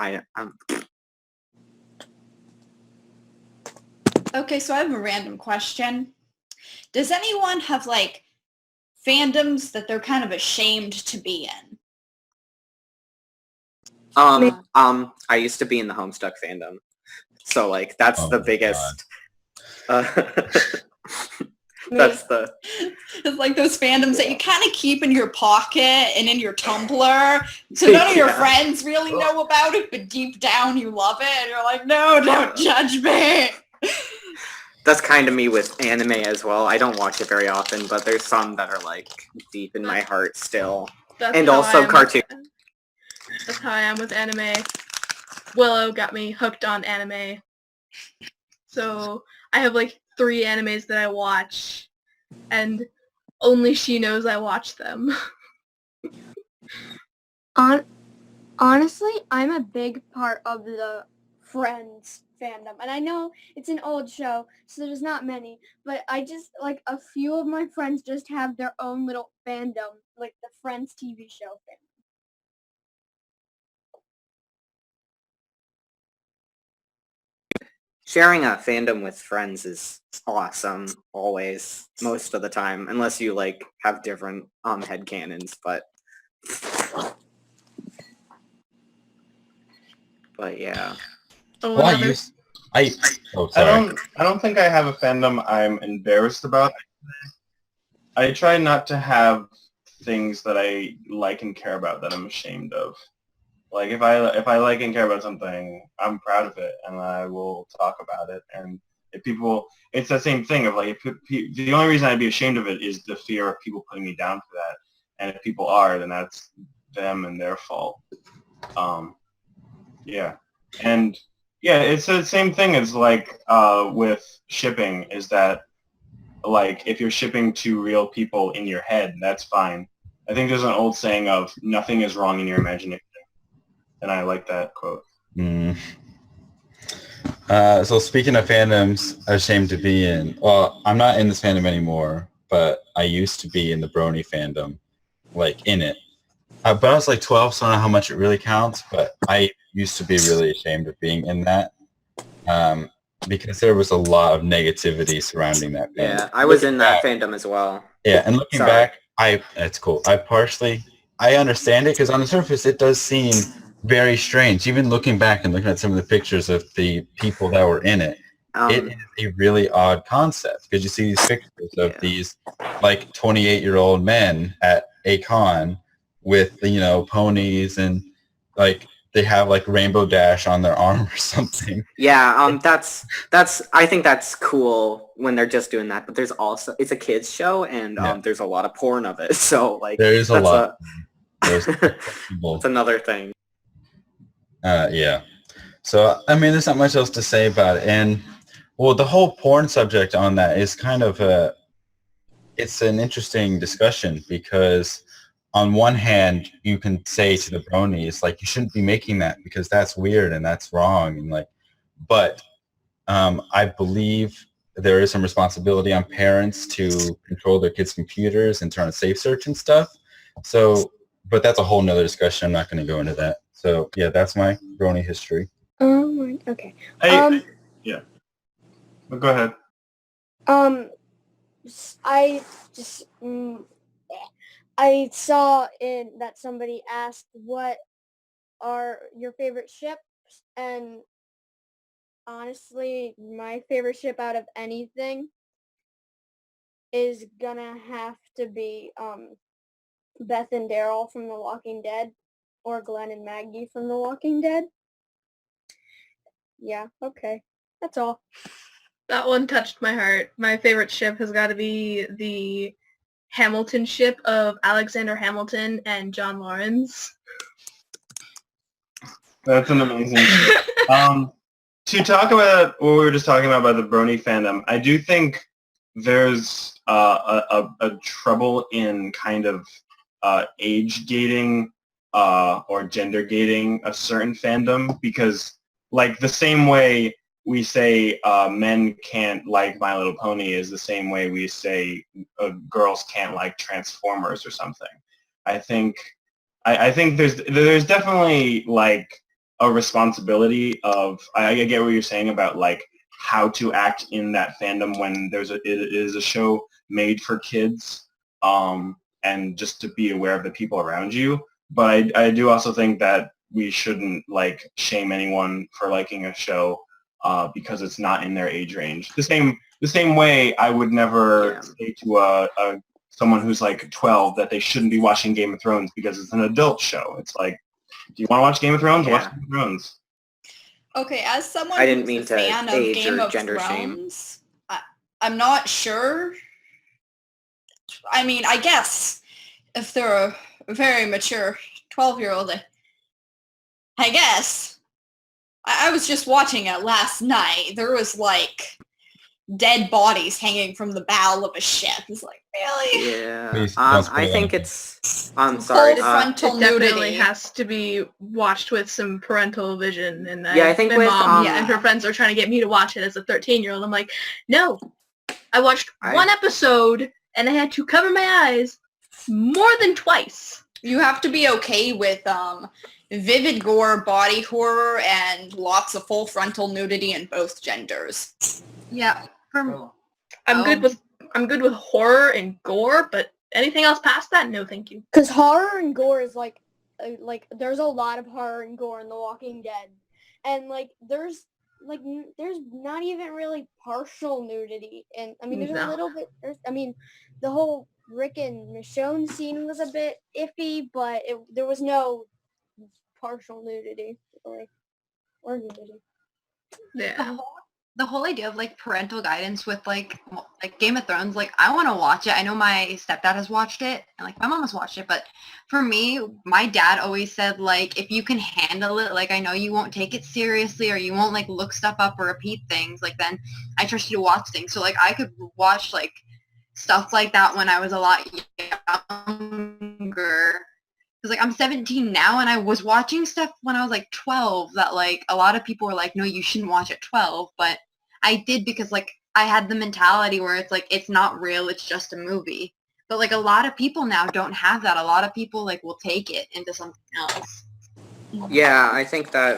Okay, so I have a random question. Does anyone have like fandoms that they're kind of ashamed to be in? I used to be in the Homestuck fandom, so like that's Oh the my biggest. Me. That's the It's like those fandoms that you kind of keep in your pocket and in your Tumblr, so none of your Yeah. friends really know about it, but deep down you love it, and you're like, no, don't judge me. That's kind of me with anime as well. I don't watch it very often, but there's some that are like deep in my heart still. That's And how also I am cartoon. That's how I am with anime. Willow got me hooked on anime. So I have like 3 animes that I watch, and only she knows I watch them. Honestly, I'm a big part of the Friends fandom, and I know it's an old show, so there's not many, but I just, like, a few of my friends just have their own little fandom, like the Friends TV show fandom. Sharing a fandom with friends is awesome, always, most of the time, unless you like have different headcanons, but yeah. Oh, Well, another oh, I sorry. don't think I have a fandom I'm embarrassed about. I try not to have things that I like and care about that I'm ashamed of. Like if I like and care about something, I'm proud of it and I will talk about it. And if people, it's the same thing of like, the only reason I'd be ashamed of it is the fear of people putting me down for that. And if people are, then that's them and their fault. Yeah. And yeah, it's the same thing as like with shipping is that like if you're shipping to real people in your head, that's fine. I think there's an old saying of nothing is wrong in your imagination. And I like that quote. Mm. So speaking of fandoms, ashamed to be in. Well, I'm not in this fandom anymore, but I used to be in the Brony fandom, like in it. But I was like 12, so I don't know how much it really counts. But I used to be really ashamed of being in that because there was a lot of negativity surrounding that fandom. Yeah, I was in that fandom as well. Yeah, and looking Sorry. back, that's cool. I understand it because on the surface it does seem very strange. Even looking back and looking at some of the pictures of the people that were in it, it is a really odd concept because you see these pictures of these like 28-year-old men at a con with ponies and like they have like Rainbow Dash on their arm or something. Yeah, that's I think that's cool when they're just doing that, but there's also it's a kids show and there's a lot of porn of it. So like there is a lot. There's that's another thing. Yeah. So I mean there's not much else to say about it. And well the whole porn subject on that is kind of it's an interesting discussion because on one hand, you can say to the bronies, like, you shouldn't be making that because that's weird and that's wrong. And like, but I believe there is some responsibility on parents to control their kids' computers and turn on safe search and stuff. So, but that's a whole nother discussion. I'm not going to go into that. So yeah, that's my brony history. Okay. Yeah. But go ahead. I just I saw in that somebody asked what are your favorite ships, and honestly, my favorite ship out of anything is gonna have to be Beth and Daryl from The Walking Dead, or Glenn and Maggie from The Walking Dead. Yeah, okay. That's all. That one touched my heart. My favorite ship has got to be the Hamilton ship of Alexander Hamilton and John Lawrence. That's an amazing ship. To talk about what we were just talking about the Brony fandom, I do think there's a trouble in kind of age gating or gender gating a certain fandom, because like the same way we say men can't like My Little Pony is the same way we say girls can't like Transformers or something. I think there's definitely like a responsibility of, I get what you're saying about like how to act in that fandom when it is a show made for kids, and just to be aware of the people around you. But I do also think that we shouldn't like shame anyone for liking a show because it's not in their age range. The same way I would never say to someone who's like 12 that they shouldn't be watching Game of Thrones because it's an adult show. It's like, do you want to watch Game of Thrones? Yeah. Watch Game of Thrones. Okay, as someone I didn't who's mean a to fan of age Game or of gender shame. Thrones, I'm not sure. I mean, I guess if they're a very mature 12-year-old, I guess. I was just watching it last night. There was like dead bodies hanging from the bow of a ship. It's like, really? Yeah. Please, don't spoil I think anything. it's. I'm sorry. Full frontal It definitely nudity. has to be watched with some parental vision. And Yeah, I think my with, mom Yeah. and her friends are trying to get me to watch it as a 13-year-old. I'm like, no. I watched one episode and I had to cover my eyes more than twice. You have to be okay with vivid gore, body horror, and lots of full frontal nudity in both genders. Yeah. I'm good with horror and gore, but anything else past that, no, thank you. Because horror and gore is like there's a lot of horror and gore in The Walking Dead, and like there's not even really partial nudity, and I mean there's a No. little bit. The whole Rick and Michonne scene was a bit iffy, but there was no partial nudity really, or nudity. Yeah. The whole idea of like parental guidance with like Game of Thrones, like I want to watch it. I know my stepdad has watched it and like my mom has watched it, but for me, my dad always said like if you can handle it, like I know you won't take it seriously or you won't like look stuff up or repeat things, like then I trust you to watch things. So like I could watch like stuff like that when I was a lot younger. Because like I'm 17 now and I was watching stuff when I was like 12 that like a lot of people were like, no, you shouldn't watch at 12. But I did because like I had the mentality where it's like, it's not real, it's just a movie. But like a lot of people now don't have that. A lot of people like will take it into something else. Yeah, I think that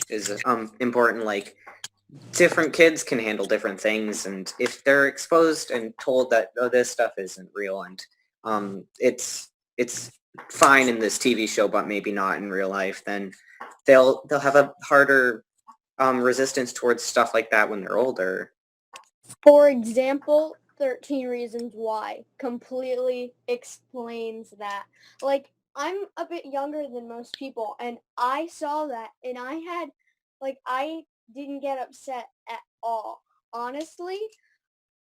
is important. Like different kids can handle different things, and if they're exposed and told that this stuff isn't real and it's fine in this TV show, but maybe not in real life, then they'll have a harder resistance towards stuff like that when they're older. For example, 13 Reasons Why completely explains that. Like, I'm a bit younger than most people, and I saw that, and I didn't get upset at all, honestly.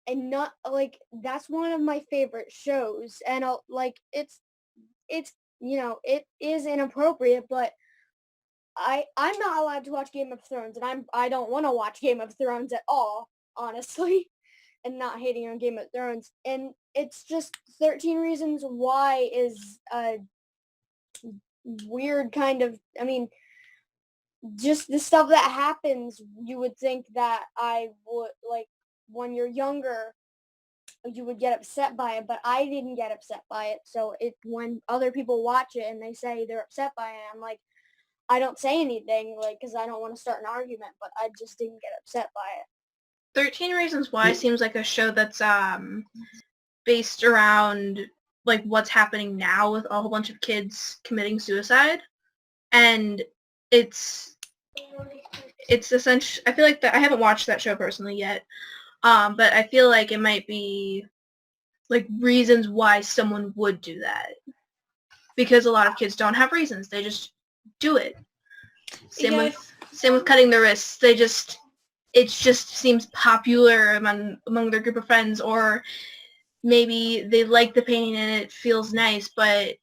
And not, like, that's one of my favorite shows, and it's it is inappropriate, but I'm not allowed to watch Game of Thrones, and I don't want to watch Game of Thrones at all, honestly, and not hating on Game of Thrones. And it's just 13 Reasons Why is a weird kind of, just the stuff that happens, you would think that I would, like, when you're younger, you would get upset by it, but I didn't get upset by it. So when other people watch it and they say they're upset by it, I'm like, I don't say anything, like, because I don't want to start an argument, but I just didn't get upset by it. 13 Reasons Why seems like a show that's based around like what's happening now with a whole bunch of kids committing suicide, and it's essentially, I feel like that I haven't watched that show personally yet, but I feel like it might be like reasons why someone would do that, because a lot of kids don't have reasons, they just do it. Same with cutting their wrists, they just it just seems popular among their group of friends, or maybe they like the painting and it feels nice, but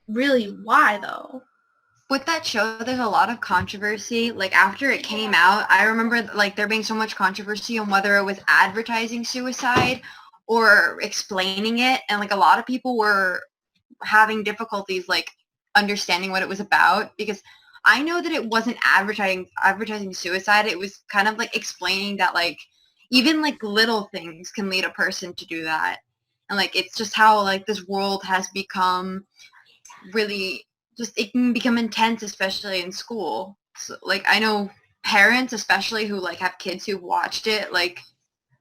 really, why though? With that show, there's a lot of controversy. Like, after it came out, I remember, like, there being so much controversy on whether it was advertising suicide or explaining it. And, like, a lot of people were having difficulties, like, understanding what it was about, because I know that it wasn't advertising suicide. It was kind of, like, explaining that, like, even, like, little things can lead a person to do that. And, like, it's just how, like, this world has become really just, it can become intense, especially in school. So, like, I know parents, especially who, like, have kids who watched it, like,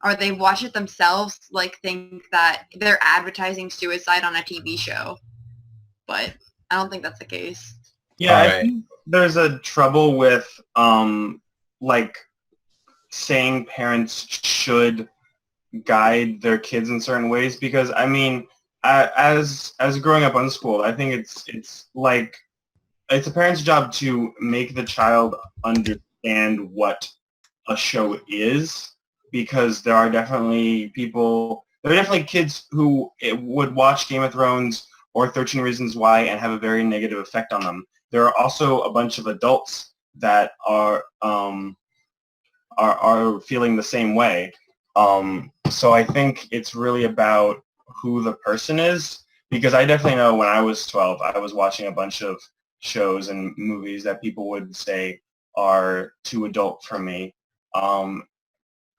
or they watch it themselves, like, think that they're advertising suicide on a TV show. But I don't think that's the case. Yeah, All I right. think there's a trouble with like saying parents should guide their kids in certain ways, because I mean, as growing up unschooled, I think it's like it's a parent's job to make the child understand what a show is, because there are definitely kids who would watch Game of Thrones or 13 Reasons Why and have a very negative effect on them. There are also a bunch of adults that are feeling the same way. So I think it's really about who the person is, because I definitely know when I was 12, I was watching a bunch of shows and movies that people would say are too adult for me.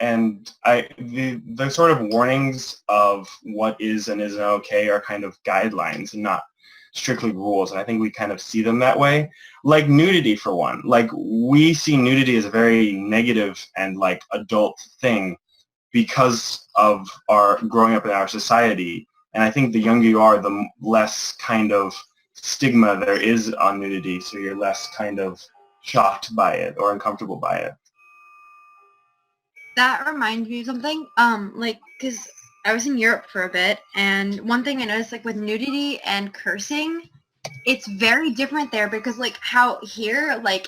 And the sort of warnings of what is and isn't okay are kind of guidelines and not strictly rules. And I think we kind of see them that way. Like nudity, for one. Like, we see nudity as a very negative and like adult thing because of our growing up in our society. And I think the younger you are, the less kind of stigma there is on nudity, so you're less kind of shocked by it or uncomfortable by it. That reminds me of something, like, because I was in Europe for a bit, and one thing I noticed, like, with nudity and cursing, it's very different there, because, like, how here, like,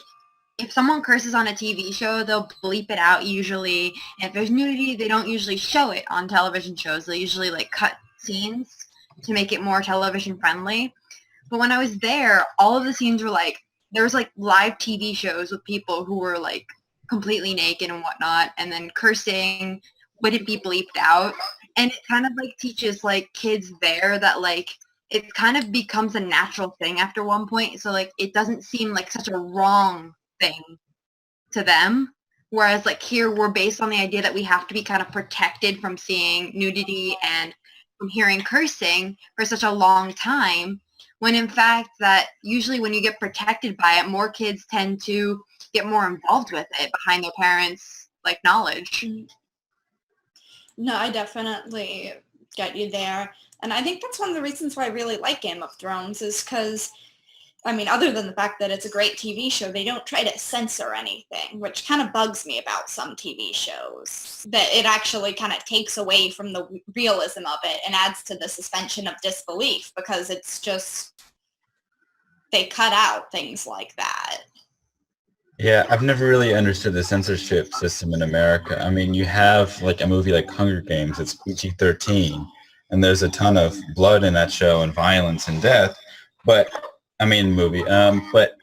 if someone curses on a TV show, they'll bleep it out usually. And if there's nudity, they don't usually show it on television shows. They usually, like, cut scenes to make it more television friendly. But when I was there, all of the scenes were, like, there was, like, live TV shows with people who were, like, completely naked and whatnot, and then cursing wouldn't be bleeped out. And it kind of, like, teaches, like, kids there that, like, it kind of becomes a natural thing after one point. So, like, it doesn't seem like such a wrong thing to them. Whereas, like, here we're based on the idea that we have to be kind of protected from seeing nudity and from hearing cursing for such a long time, when in fact that usually when you get protected by it, more kids tend to get more involved with it behind their parents' like knowledge. No, I definitely get you there. And I think that's one of the reasons why I really like Game of Thrones, is because, I mean, other than the fact that it's a great TV show, they don't try to censor anything, which kind of bugs me about some TV shows, that it actually kind of takes away from the realism of it and adds to the suspension of disbelief, because it's just, they cut out things like that. Yeah, I've never really understood the censorship system in America. I mean, you have like a movie like Hunger Games, it's PG-13, and there's a ton of blood in that show and violence and death, but I mean movie. But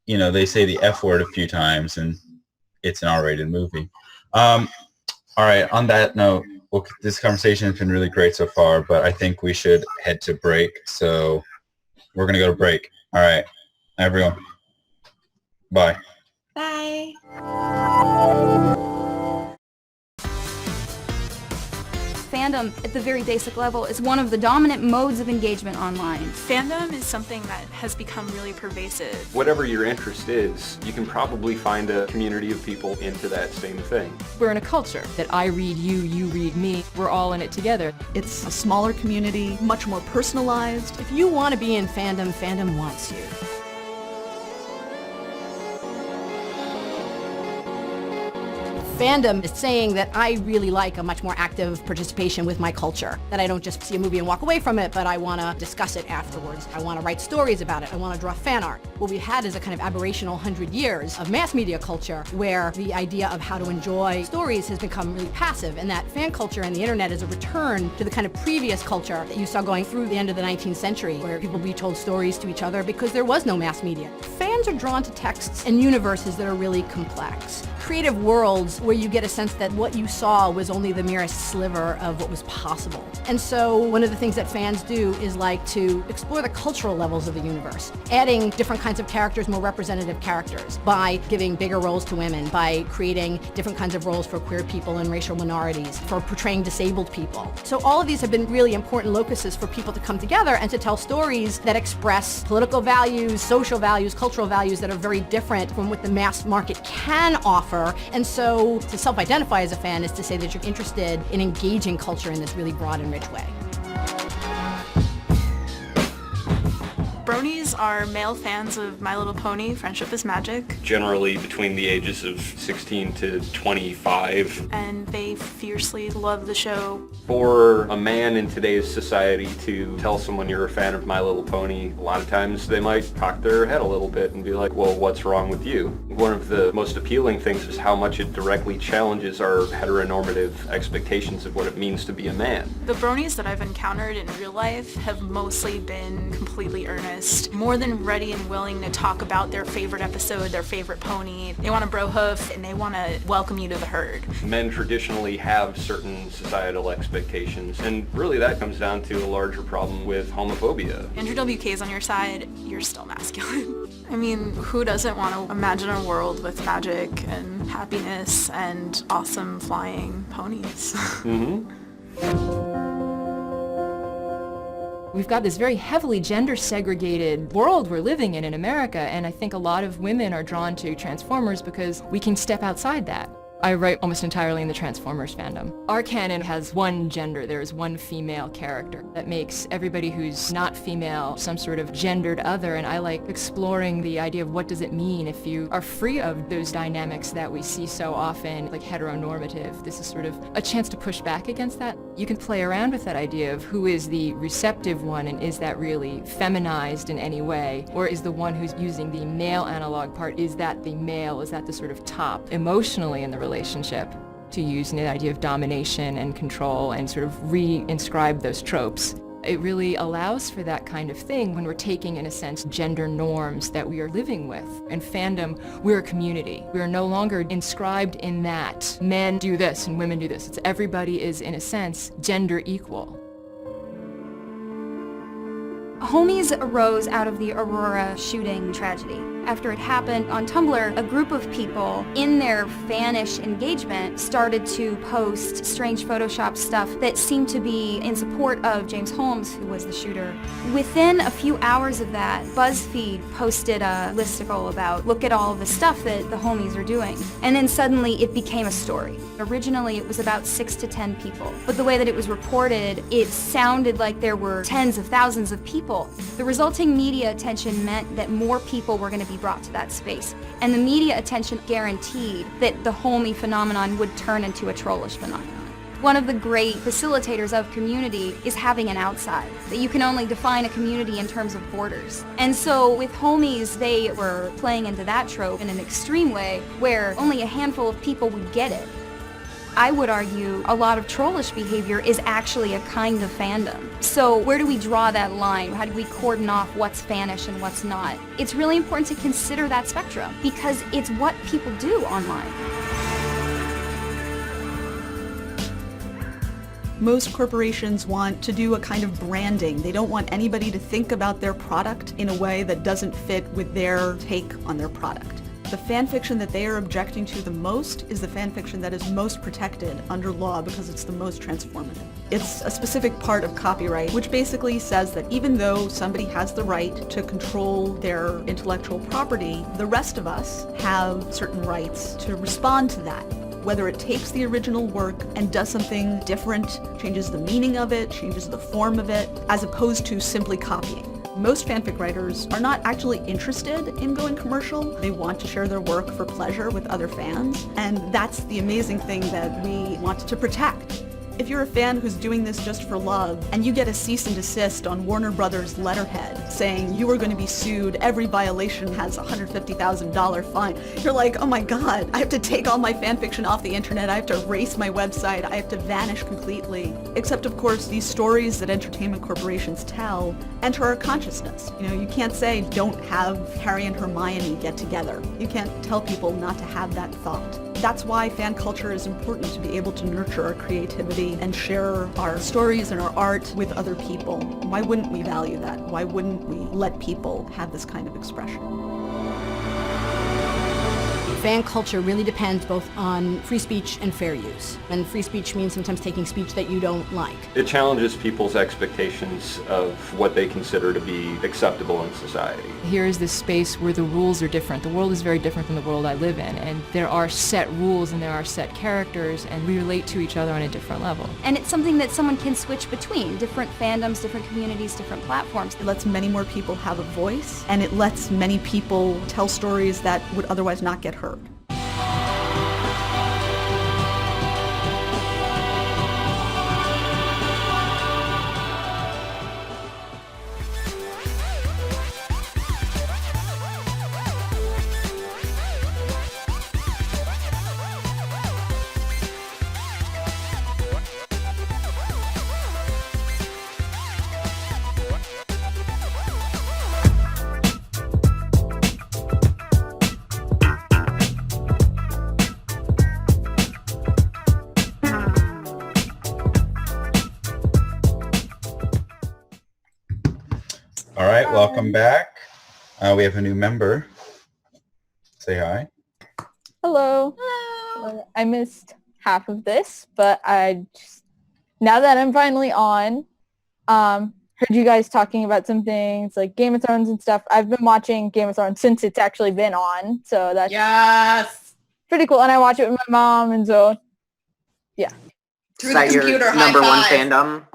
you know, they say the F word a few times and it's an R-rated movie. All right, on that note, well, this conversation has been really great so far, but I think we should head to break. So we're going to go to break. All right, everyone. Bye. Bye. Fandom, at the very basic level, is one of the dominant modes of engagement online. Fandom is something that has become really pervasive. Whatever your interest is, you can probably find a community of people into that same thing. We're in a culture that I read you, you read me, we're all in it together. It's a smaller community, much more personalized. If you want to be in fandom, fandom wants you. Fandom is saying that I really like a much more active participation with my culture, that I don't just see a movie and walk away from it, but I want to discuss it afterwards. I want to write stories about it. I want to draw fan art. What we had is a kind of aberrational 100 years of mass media culture where the idea of how to enjoy stories has become really passive, and that fan culture and the internet is a return to the kind of previous culture that you saw going through the end of the 19th century, where people retold stories to each other because there was no mass media. Fans are drawn to texts and universes that are really complex. Creative worlds where you get a sense that what you saw was only the merest sliver of what was possible. And so one of the things that fans do is like to explore the cultural levels of the universe, adding different kinds of characters, more representative characters, by giving bigger roles to women, by creating different kinds of roles for queer people and racial minorities, for portraying disabled people. So all of these have been really important locuses for people to come together and to tell stories that express political values, social values, cultural values that are very different from what the mass market can offer. And so to self-identify as a fan is to say that you're interested in engaging culture in this really broad and rich way. Bronies are male fans of My Little Pony, Friendship is Magic. Generally between the ages of 16 to 25. And they fiercely love the show. For a man in today's society to tell someone you're a fan of My Little Pony, a lot of times they might cock their head a little bit and be like, well, what's wrong with you? One of the most appealing things is how much it directly challenges our heteronormative expectations of what it means to be a man. The bronies that I've encountered in real life have mostly been completely earnest, more than ready and willing to talk about their favorite episode, their favorite pony. They want a bro hoof and they want to welcome you to the herd. Men traditionally have certain societal expectations, and really that comes down to a larger problem with homophobia. Andrew WK's on your side, you're still masculine. I mean, who doesn't want to imagine a world with magic and happiness and awesome flying ponies? We've got this very heavily gender segregated world we're living in America, and I think a lot of women are drawn to Transformers because we can step outside that. I write almost entirely in the Transformers fandom. Our canon has one gender. There is one female character that makes everybody who's not female some sort of gendered other, and I like exploring the idea of what does it mean if you are free of those dynamics that we see so often, like heteronormative. This is sort of a chance to push back against that. You can play around with that idea of who is the receptive one, and is that really feminized in any way, or is the one who's using the male analog part, is that the male, is that the sort of top emotionally in the relationship, to use the idea of domination and control and sort of re-inscribe those tropes. It really allows for that kind of thing when we're taking, in a sense, gender norms that we are living with. In fandom, we're a community. We are no longer inscribed in that men do this and women do this. It's everybody is, in a sense, gender equal. Homies arose out of the Aurora shooting tragedy. After it happened on Tumblr, a group of people in their fanish engagement started to post strange Photoshop stuff that seemed to be in support of James Holmes, who was the shooter. Within a few hours of that, BuzzFeed posted a listicle about, look at all the stuff that the homies are doing. And then suddenly it became a story. Originally it was about 6 to 10 people, but the way that it was reported, it sounded like there were tens of thousands of people. The resulting media attention meant that more people were going to be brought to that space, and the media attention guaranteed that the homie phenomenon would turn into a trollish phenomenon. One of the great facilitators of community is having an outside, that you can only define a community in terms of borders. And so with homies, they were playing into that trope in an extreme way where only a handful of people would get it. I would argue a lot of trollish behavior is actually a kind of fandom. So where do we draw that line? How do we cordon off what's fanish and what's not? It's really important to consider that spectrum because it's what people do online. Most corporations want to do a kind of branding. They don't want anybody to think about their product in a way that doesn't fit with their take on their product. The fan fiction that they are objecting to the most is the fan fiction that is most protected under law because it's the most transformative. It's a specific part of copyright, which basically says that even though somebody has the right to control their intellectual property, the rest of us have certain rights to respond to that. Whether it takes the original work and does something different, changes the meaning of it, changes the form of it, as opposed to simply copying. Most fanfic writers are not actually interested in going commercial. They want to share their work for pleasure with other fans, and that's the amazing thing that we want to protect. If you're a fan who's doing this just for love, and you get a cease and desist on Warner Brothers letterhead saying you are going to be sued, every violation has a $150,000 fine, you're like, oh my god, I have to take all my fanfiction off the internet, I have to erase my website, I have to vanish completely. Except of course, these stories that entertainment corporations tell enter our consciousness. You know, you can't say don't have Harry and Hermione get together. You can't tell people not to have that thought. That's why fan culture is important, to be able to nurture our creativity and share our stories and our art with other people. Why wouldn't we value that? Why wouldn't we let people have this kind of expression? Fan culture really depends both on free speech and fair use. And free speech means sometimes taking speech that you don't like. It challenges people's expectations of what they consider to be acceptable in society. Here is this space where the rules are different. The world is very different from the world I live in, and there are set rules and there are set characters, and we relate to each other on a different level. And it's something that someone can switch between different fandoms, different communities, different platforms. It lets many more people have a voice, and it lets many people tell stories that would otherwise not get heard. All right, welcome back. We have a new member. Say hi. Hello. Hello. I missed half of this, but now that I'm finally on, heard you guys talking about some things like Game of Thrones and stuff. I've been watching Game of Thrones since it's actually been on, so that's pretty cool. And I watch it with my mom, and so yeah. Through the computer, high number one five. fandom?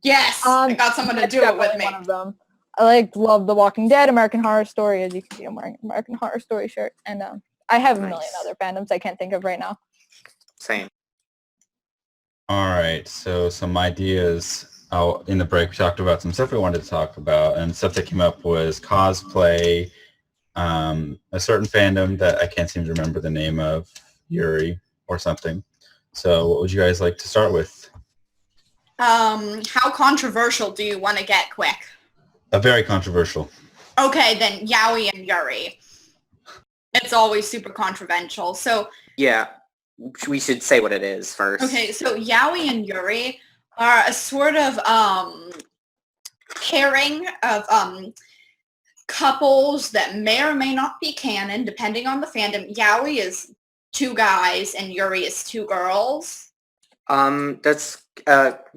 Yes, I got someone to do it with me. One of them. I love The Walking Dead, American Horror Story. As you can see, I'm wearing an American Horror Story shirt, and I have a million other fandoms I can't think of right now. Same. All right, so some ideas. In the break, we talked about some stuff we wanted to talk about, and stuff that came up was cosplay, a certain fandom that I can't seem to remember the name of, Yuri or something. So what would you guys like to start with? How controversial do you want to get, quick? Very controversial. Okay, then Yaoi and Yuri. It's always super controversial. So Yeah, we should say what it is first. okay, so Yaoi and Yuri are a sort of pairing of couples that may or may not be canon, depending on the fandom. Yaoi is 2 guys and Yuri is 2 girls. That's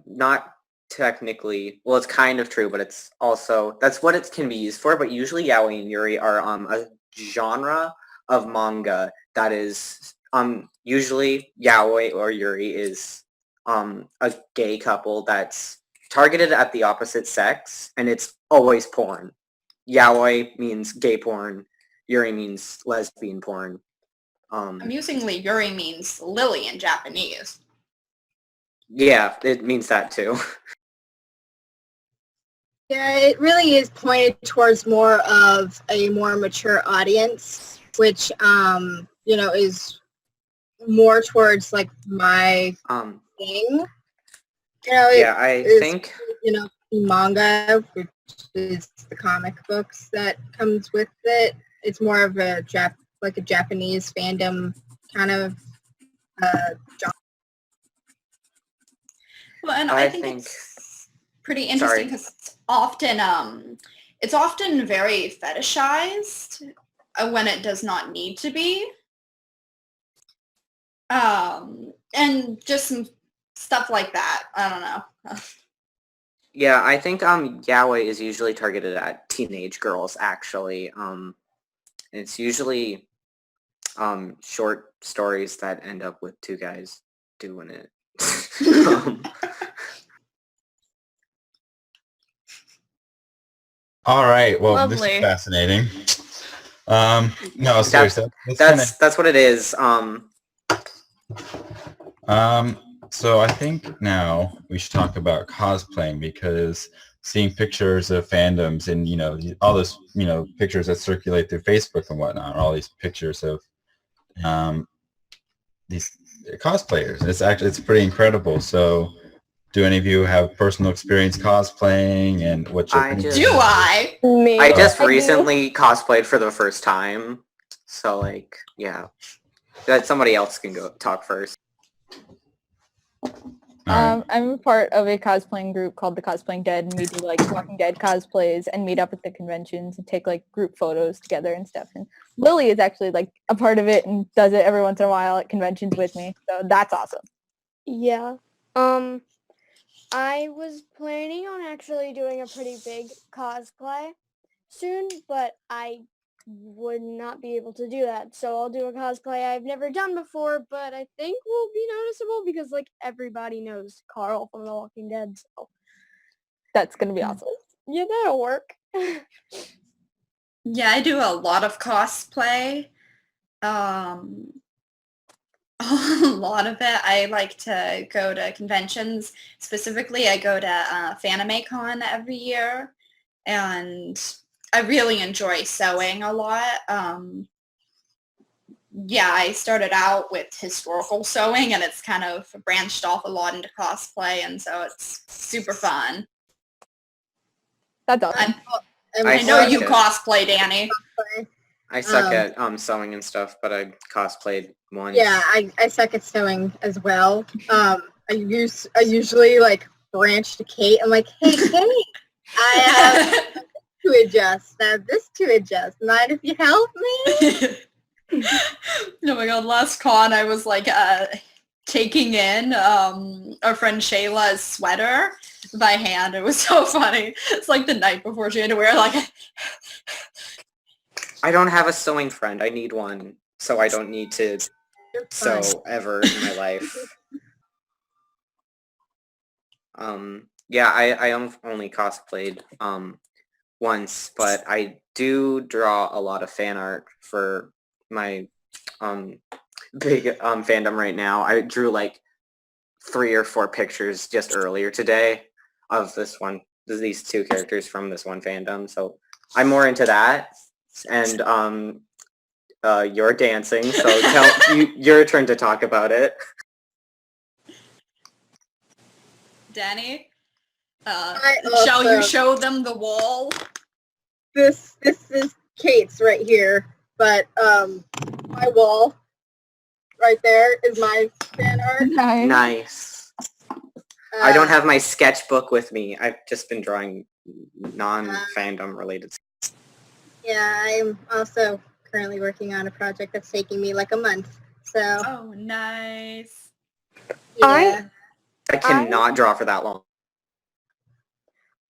not technically, well, it's kind of true, but it's also, that's what it can be used for, but usually Yaoi and Yuri are a genre of manga that is, usually Yaoi or Yuri is a gay couple that's targeted at the opposite sex, and it's always porn. Yaoi means gay porn, Yuri means lesbian porn. Amusingly, Yuri means lily in Japanese. Yeah, it means that too. Yeah, it really is pointed towards more of a more mature audience, which, you know, is more towards, like, my thing. You know, yeah, I think, you know, manga, which is the comic books that comes with it. It's more of a Japanese fandom kind of genre. Well, and I think it's pretty interesting because it's often very fetishized when it does not need to be. And just some stuff like that. I don't know. yeah, I think yaoi is usually targeted at teenage girls, actually. It's usually short stories that end up with 2 guys doing it. All right. Well, this Lovely. is fascinating. No, seriously. That's what it is. So I think now we should talk about cosplaying, because seeing pictures of fandoms and, all those, pictures that circulate through Facebook and whatnot, all these pictures of these cosplayers. It's pretty incredible. So do any of you have personal experience cosplaying, and what's your opinion? Do I? Me. I just I do. recently cosplayed for the first time. So, like, yeah. That somebody else can go talk first. I'm a part of a cosplaying group called the Cosplaying Dead, and we do like Walking Dead cosplays and meet up at the conventions and take like group photos together and stuff. And Lily is actually like a part of it and does it every once in a while at conventions with me. So that's awesome. Yeah. I was planning on actually doing a pretty big cosplay soon, but I would not be able to do that. So I'll do a cosplay I've never done before, but I think will be noticeable because like everybody knows Carl from The Walking Dead. So that's gonna be awesome. Yeah, that'll work. Yeah, I do a lot of cosplay. A lot of it. I like to go to conventions. Specifically, I go to Fandom every year, and I really enjoy sewing a lot. Yeah, I started out with historical sewing, and it's kind of branched off a lot into cosplay, and so it's super fun. That's awesome. I know you cosplay, Danny. I suck at sewing and stuff, but I cosplayed once. Yeah, I suck at sewing as well. I usually like branch to Kate. I'm like, hey Kate, I have to adjust. I have this to adjust. Mind if you help me? Oh my god, last con I was like taking in our friend Shayla's sweater by hand. It was so funny. It's like the night before she had to wear like I don't have a sewing friend. I need one, so I don't need to sew ever in my life. Yeah, I only cosplayed once, but I do draw a lot of fan art for my big fandom right now. I drew like 3 or 4 pictures just earlier today of these 2 characters from this one fandom, so I'm more into that. And you're dancing, so your turn to talk about it. Danny, shall you show them the wall? This is Kate's right here, but my wall right there is my fan art. Nice. I don't have my sketchbook with me. I've just been drawing non-fandom related stuff. Yeah, I'm also currently working on a project that's taking me like a month. So. Oh, nice. Yeah. I cannot draw for that long.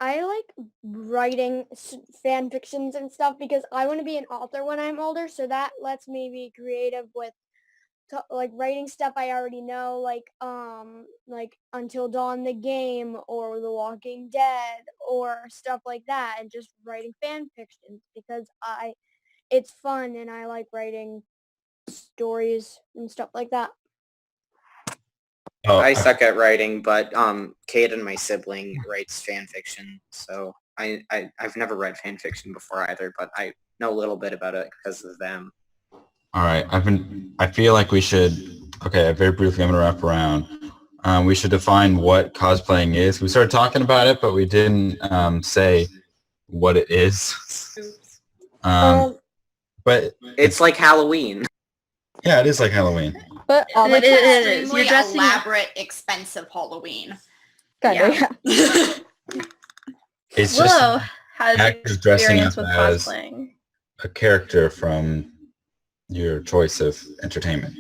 I like writing fan fictions and stuff because I want to be an author when I'm older, so that lets me be creative with like writing stuff I already know, like Until Dawn the game or The Walking Dead or stuff like that, and just writing fan fiction because it's fun and I like writing stories and stuff like that. I suck at writing, but Kate and my sibling writes fan fiction, so I've never read fan fiction before either, but I know a little bit about it because of them. All right. I feel like we should, very briefly, I'm going to wrap around. We should define what cosplaying is. We started talking about it, but we didn't say what it is. But it's like Halloween. Yeah, it is like Halloween. But it is extremely extremely elaborate, expensive Halloween. Kinda, yeah. It's Willow just has actors dressing experience up with as cosplaying. a character from your choice of entertainment.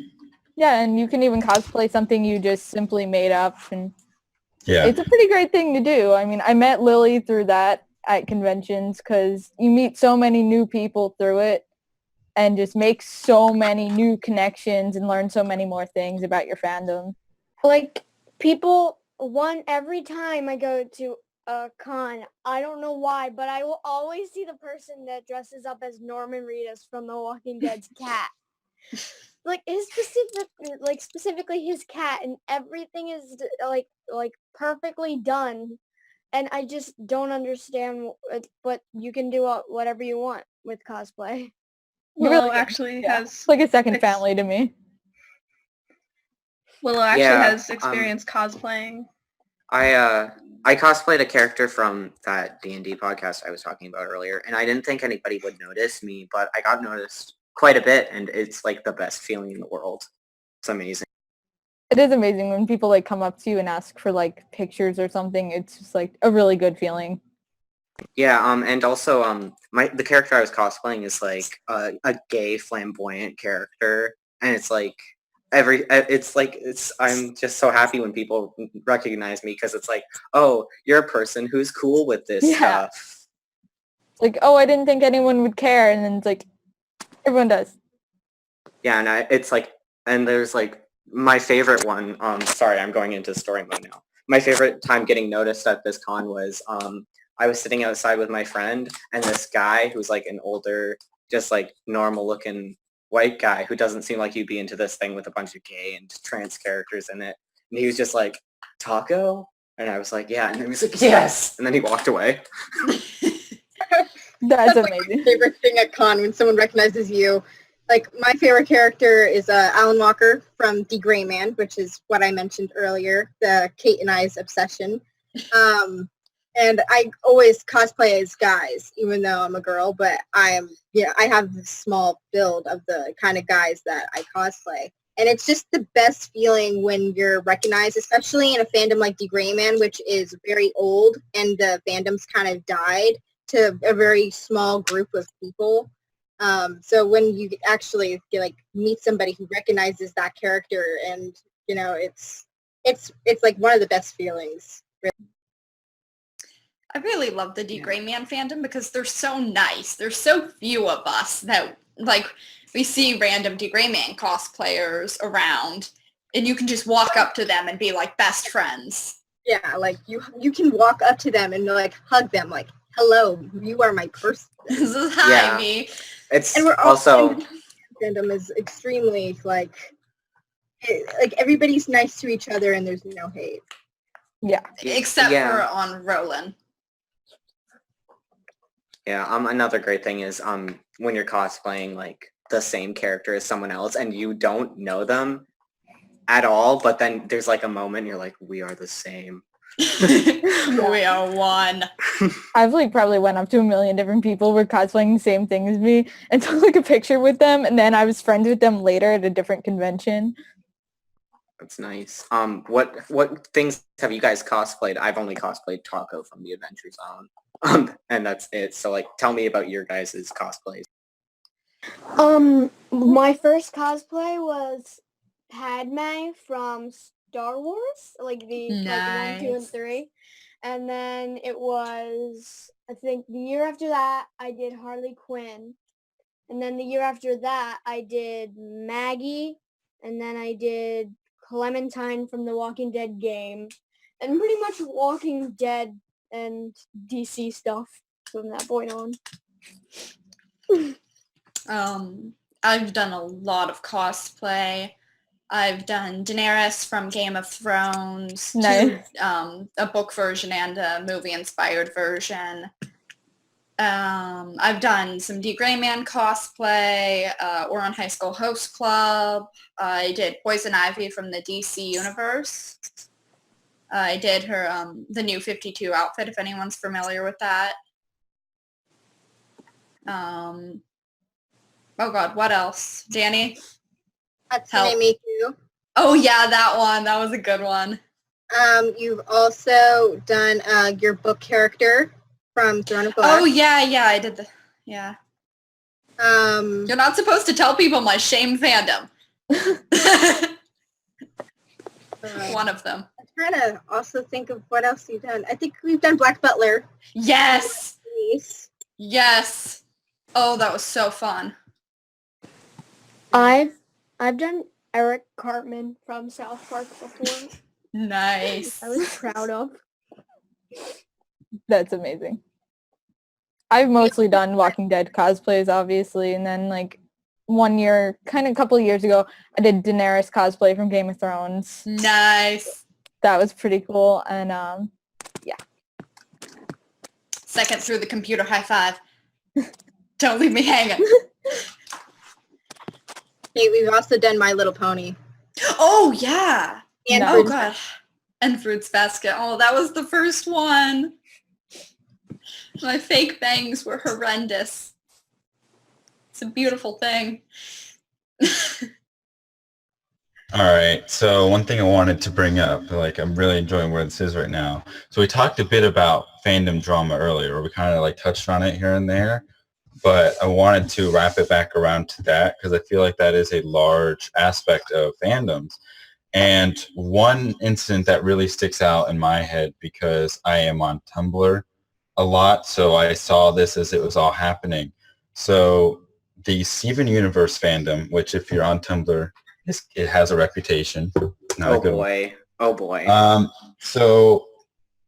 Yeah, and you can even cosplay something you just simply made up, and yeah, it's a pretty great thing to do. I mean, I met Lily through that at conventions because you meet so many new people through it and just make so many new connections and learn so many more things about your fandom. Like, every time I go to con. I don't know why, but I will always see the person that dresses up as Norman Reedus from The Walking Dead's cat. Like specifically his cat, and everything is like perfectly done. And I just don't understand. But you can do whatever you want with cosplay. Willow actually has It's like a second family to me. Willow actually Yeah, has experience cosplaying. I cosplayed a character from that D&D podcast I was talking about earlier, and I didn't think anybody would notice me, but I got noticed quite a bit, and it's like the best feeling in the world. It's amazing. It is amazing when people like come up to you and ask for like pictures or something. It's just like a really good feeling. Yeah, and also the character I was cosplaying is like a gay flamboyant character, and it's like I'm just so happy when people recognize me because it's like, oh, you're a person who's cool with this stuff. Like, oh, I didn't think anyone would care, and then it's like everyone does. Yeah, and it's like, and there's like my favorite one. Sorry, I'm going into story mode now. My favorite time getting noticed at this con was I was sitting outside with my friend, and this guy who's like an older, just like normal looking white guy who doesn't seem like he'd be into this thing with a bunch of gay and trans characters in it. And he was just like, Taco? And I was like, yeah. And then he was like, yes. And then he walked away. That's amazing. Like my favorite thing at con when someone recognizes you. Like my favorite character is Alan Walker from The Gray Man, which is what I mentioned earlier, the Kate and I's obsession. And I always cosplay as guys, even though I'm a girl, but I have this small build of the kind of guys that I cosplay. And it's just the best feeling when you're recognized, especially in a fandom like The Gray Man, which is very old, and the fandom's kind of died to a very small group of people. So when you actually meet somebody who recognizes that character, and it's like one of the best feelings. Really. I really love the D Gray Man fandom because they're so nice. There's so few of us that we see random D Gray Man cosplayers around, and you can just walk up to them and be like best friends. Yeah, like you can walk up to them and like hug them, like, hello, you are my person. This is hi me. It's and we're also fandom is extremely like everybody's nice to each other and there's no hate. Yeah. Except for on Roland. Yeah, another great thing is when you're cosplaying like the same character as someone else and you don't know them at all, but then there's like a moment you're like, we are the same. We are one. I've like probably went up to 1 million different people who were cosplaying the same thing as me and took like a picture with them, and then I was friends with them later at a different convention. That's nice. What things have you guys cosplayed? I've only cosplayed Taco from the Adventure Zone. And that's it. So like tell me about your guys' cosplays. My first cosplay was Padme from Star Wars, like the like 1, 2, and 3. And then it was, I think the year after that I did Harley Quinn. And then the year after that I did Maggie, and then I did Clementine from the Walking Dead game, and pretty much Walking Dead and DC stuff from that point on. I've done a lot of cosplay. I've done Daenerys from Game of Thrones, nice. A book version and a movie-inspired version. I've done some D. Gray Man cosplay, Ouran High School Host Club. I did Poison Ivy from the DC universe. I did her the New 52 outfit, if anyone's familiar with that. Oh God, what else? Danny? Hatsune Miku. Oh yeah, that one. That was a good one. You've also done your book character from Throne of Glass. Oh yeah, I did yeah. You're not supposed to tell people my shame fandom. One of them. I'm trying to also think of what else you've done. I think we've done Black Butler. Yes. Yes. Oh, that was so fun. I've done Eric Cartman from South Park before. Nice. I was proud of. That's amazing. I've mostly done Walking Dead cosplays, obviously, and then like one year, kind of a couple of years ago, I did Daenerys cosplay from Game of Thrones. Nice. That was pretty cool, and yeah. Second through the computer, high five. Don't leave me hanging. Hey, we've also done My Little Pony. Oh, yeah. And Oh, Fruits God. And Fruits Basket. Oh, that was the first one. My fake bangs were horrendous. It's a beautiful thing. All right. So one thing I wanted to bring up, like I'm really enjoying where this is right now. So we talked a bit about fandom drama earlier. We kind of like touched on it here and there, but I wanted to wrap it back around to that because I feel like that is a large aspect of fandoms. And one incident that really sticks out in my head because I am on Tumblr a lot, so I saw this as it was all happening. So the Steven Universe fandom, which if you're on Tumblr, it has a reputation. Not a good one. Oh boy. So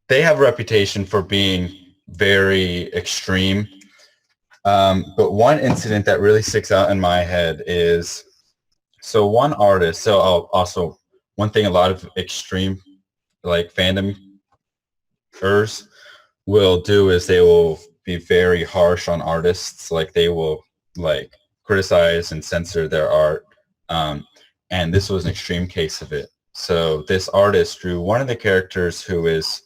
they have a reputation for being very extreme. But one incident that really sticks out in my head is, so one artist, so I'll also, one thing a lot of extreme like fandomers will do is they will be very harsh on artists. Like they will like criticize and censor their art. And this was an extreme case of it. So this artist drew one of the characters who is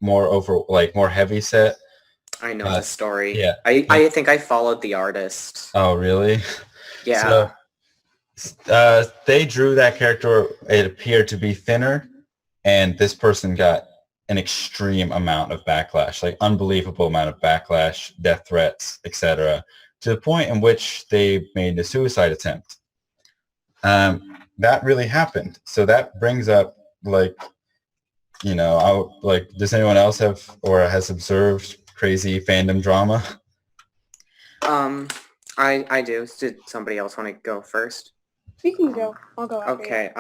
more heavy set. I know the story. Yeah. I think I followed the artist. Oh, really? Yeah. So they drew that character. It appeared to be thinner, and this person got an extreme amount of backlash, like unbelievable amount of backlash, death threats, etc., to the point in which they made a suicide attempt. That really happened. So that brings up, like, does anyone else have or has observed crazy fandom drama? I do. Did somebody else want to go first? You can go. I'll go after Okay.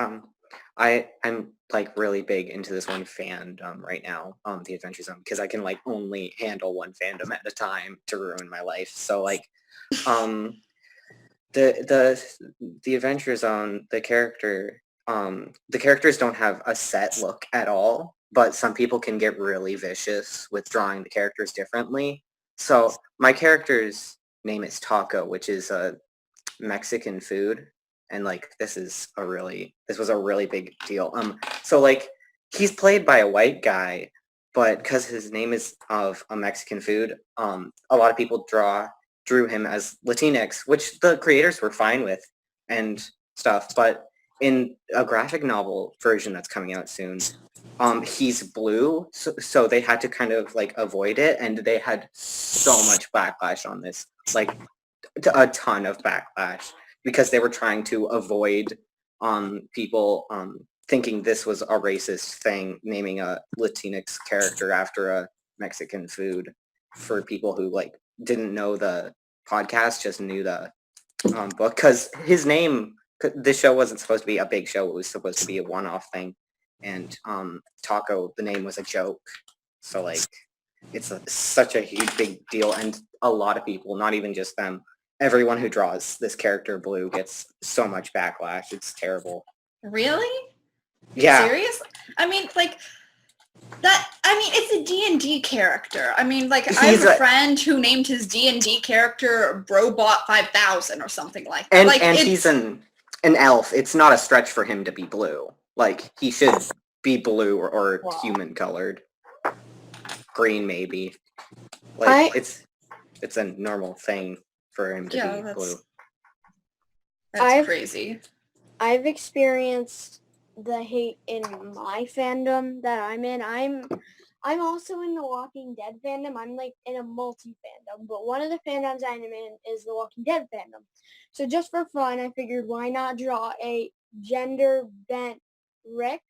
I'm like really big into this one fandom right now, the Adventure Zone, because I can like only handle one fandom at a time to ruin my life. So like, the Adventure Zone, the characters don't have a set look at all, but some people can get really vicious with drawing the characters differently. So my character's name is Taco, which is a Mexican food. And like this was a really big deal. So like he's played by a white guy, but because his name is of a Mexican food, a lot of people drew him as Latinx, which the creators were fine with and stuff. But in a graphic novel version that's coming out soon, he's blue, so they had to kind of like avoid it, and they had so much backlash on this, like a ton of backlash, because they were trying to avoid people thinking this was a racist thing, naming a Latinx character after a Mexican food, for people who like didn't know the podcast, just knew the book, because his name, this show wasn't supposed to be a big show, it was supposed to be a one-off thing, and Taco, the name was a joke, so like it's such a huge big deal, and a lot of people, not even just them, everyone who draws this character blue gets so much backlash. It's terrible. Really? Yeah. Seriously? I mean, like, it's a D&D character. I mean, like, I have a friend who named his D&D character Brobot 5000 or something like that. And he's an elf. It's not a stretch for him to be blue. Like, he should be blue or human colored. Green, maybe. Like, it's a normal thing for him to be blue. That's crazy. I've experienced the hate in my fandom that I'm in. I'm also in the Walking Dead fandom. I'm like in a multi-fandom, but one of the fandoms I'm in is the Walking Dead fandom. So just for fun, I figured why not draw a gender-bent Rick?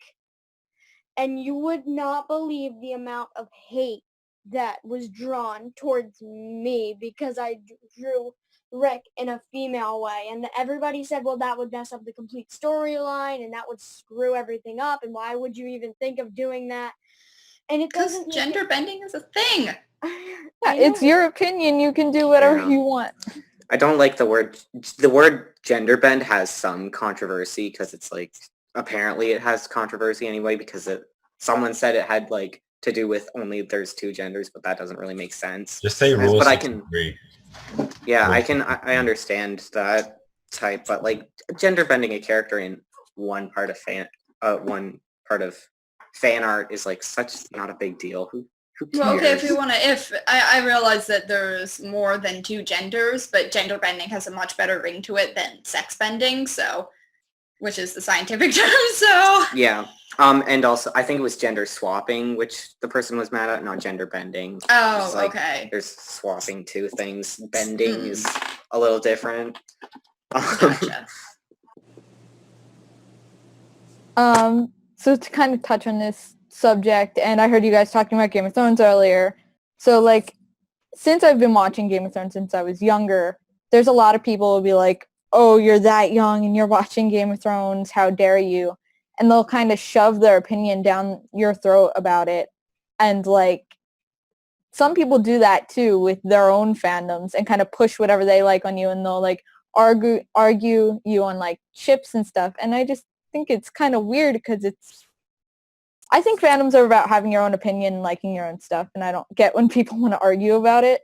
And you would not believe the amount of hate that was drawn towards me because I drew Rick in a female way, and everybody said, well, that would mess up the complete storyline and that would screw everything up, and why would you even think of doing that? And it Because doesn't gender bending is a thing. Yeah, it's your opinion. You can do whatever Yeah. you want. I don't like the word gender bend has some controversy because it's like apparently it has controversy anyway because someone said it had like to do with only there's two genders, but that doesn't really make sense. Just say rules. But I can yeah, I understand that type, but like gender bending a character in one part of fan art is like such not a big deal. Who cares? Well, okay, if I realize that there's more than two genders, but gender bending has a much better ring to it than sex bending, so, which is the scientific term, so. Yeah. And also, I think it was gender swapping, which the person was mad at, not gender bending. Oh, like, okay. There's swapping two things. Bending is a little different. Gotcha. So to kind of touch on this subject, and I heard you guys talking about Game of Thrones earlier. So like, since I've been watching Game of Thrones since I was younger, there's a lot of people who will be like, oh, you're that young and you're watching Game of Thrones, how dare you? And they'll kind of shove their opinion down your throat about it. And like, some people do that too with their own fandoms and kind of push whatever they like on you, and they'll like argue you on like ships and stuff. And I just think it's kind of weird because I think fandoms are about having your own opinion and liking your own stuff, and I don't get when people want to argue about it.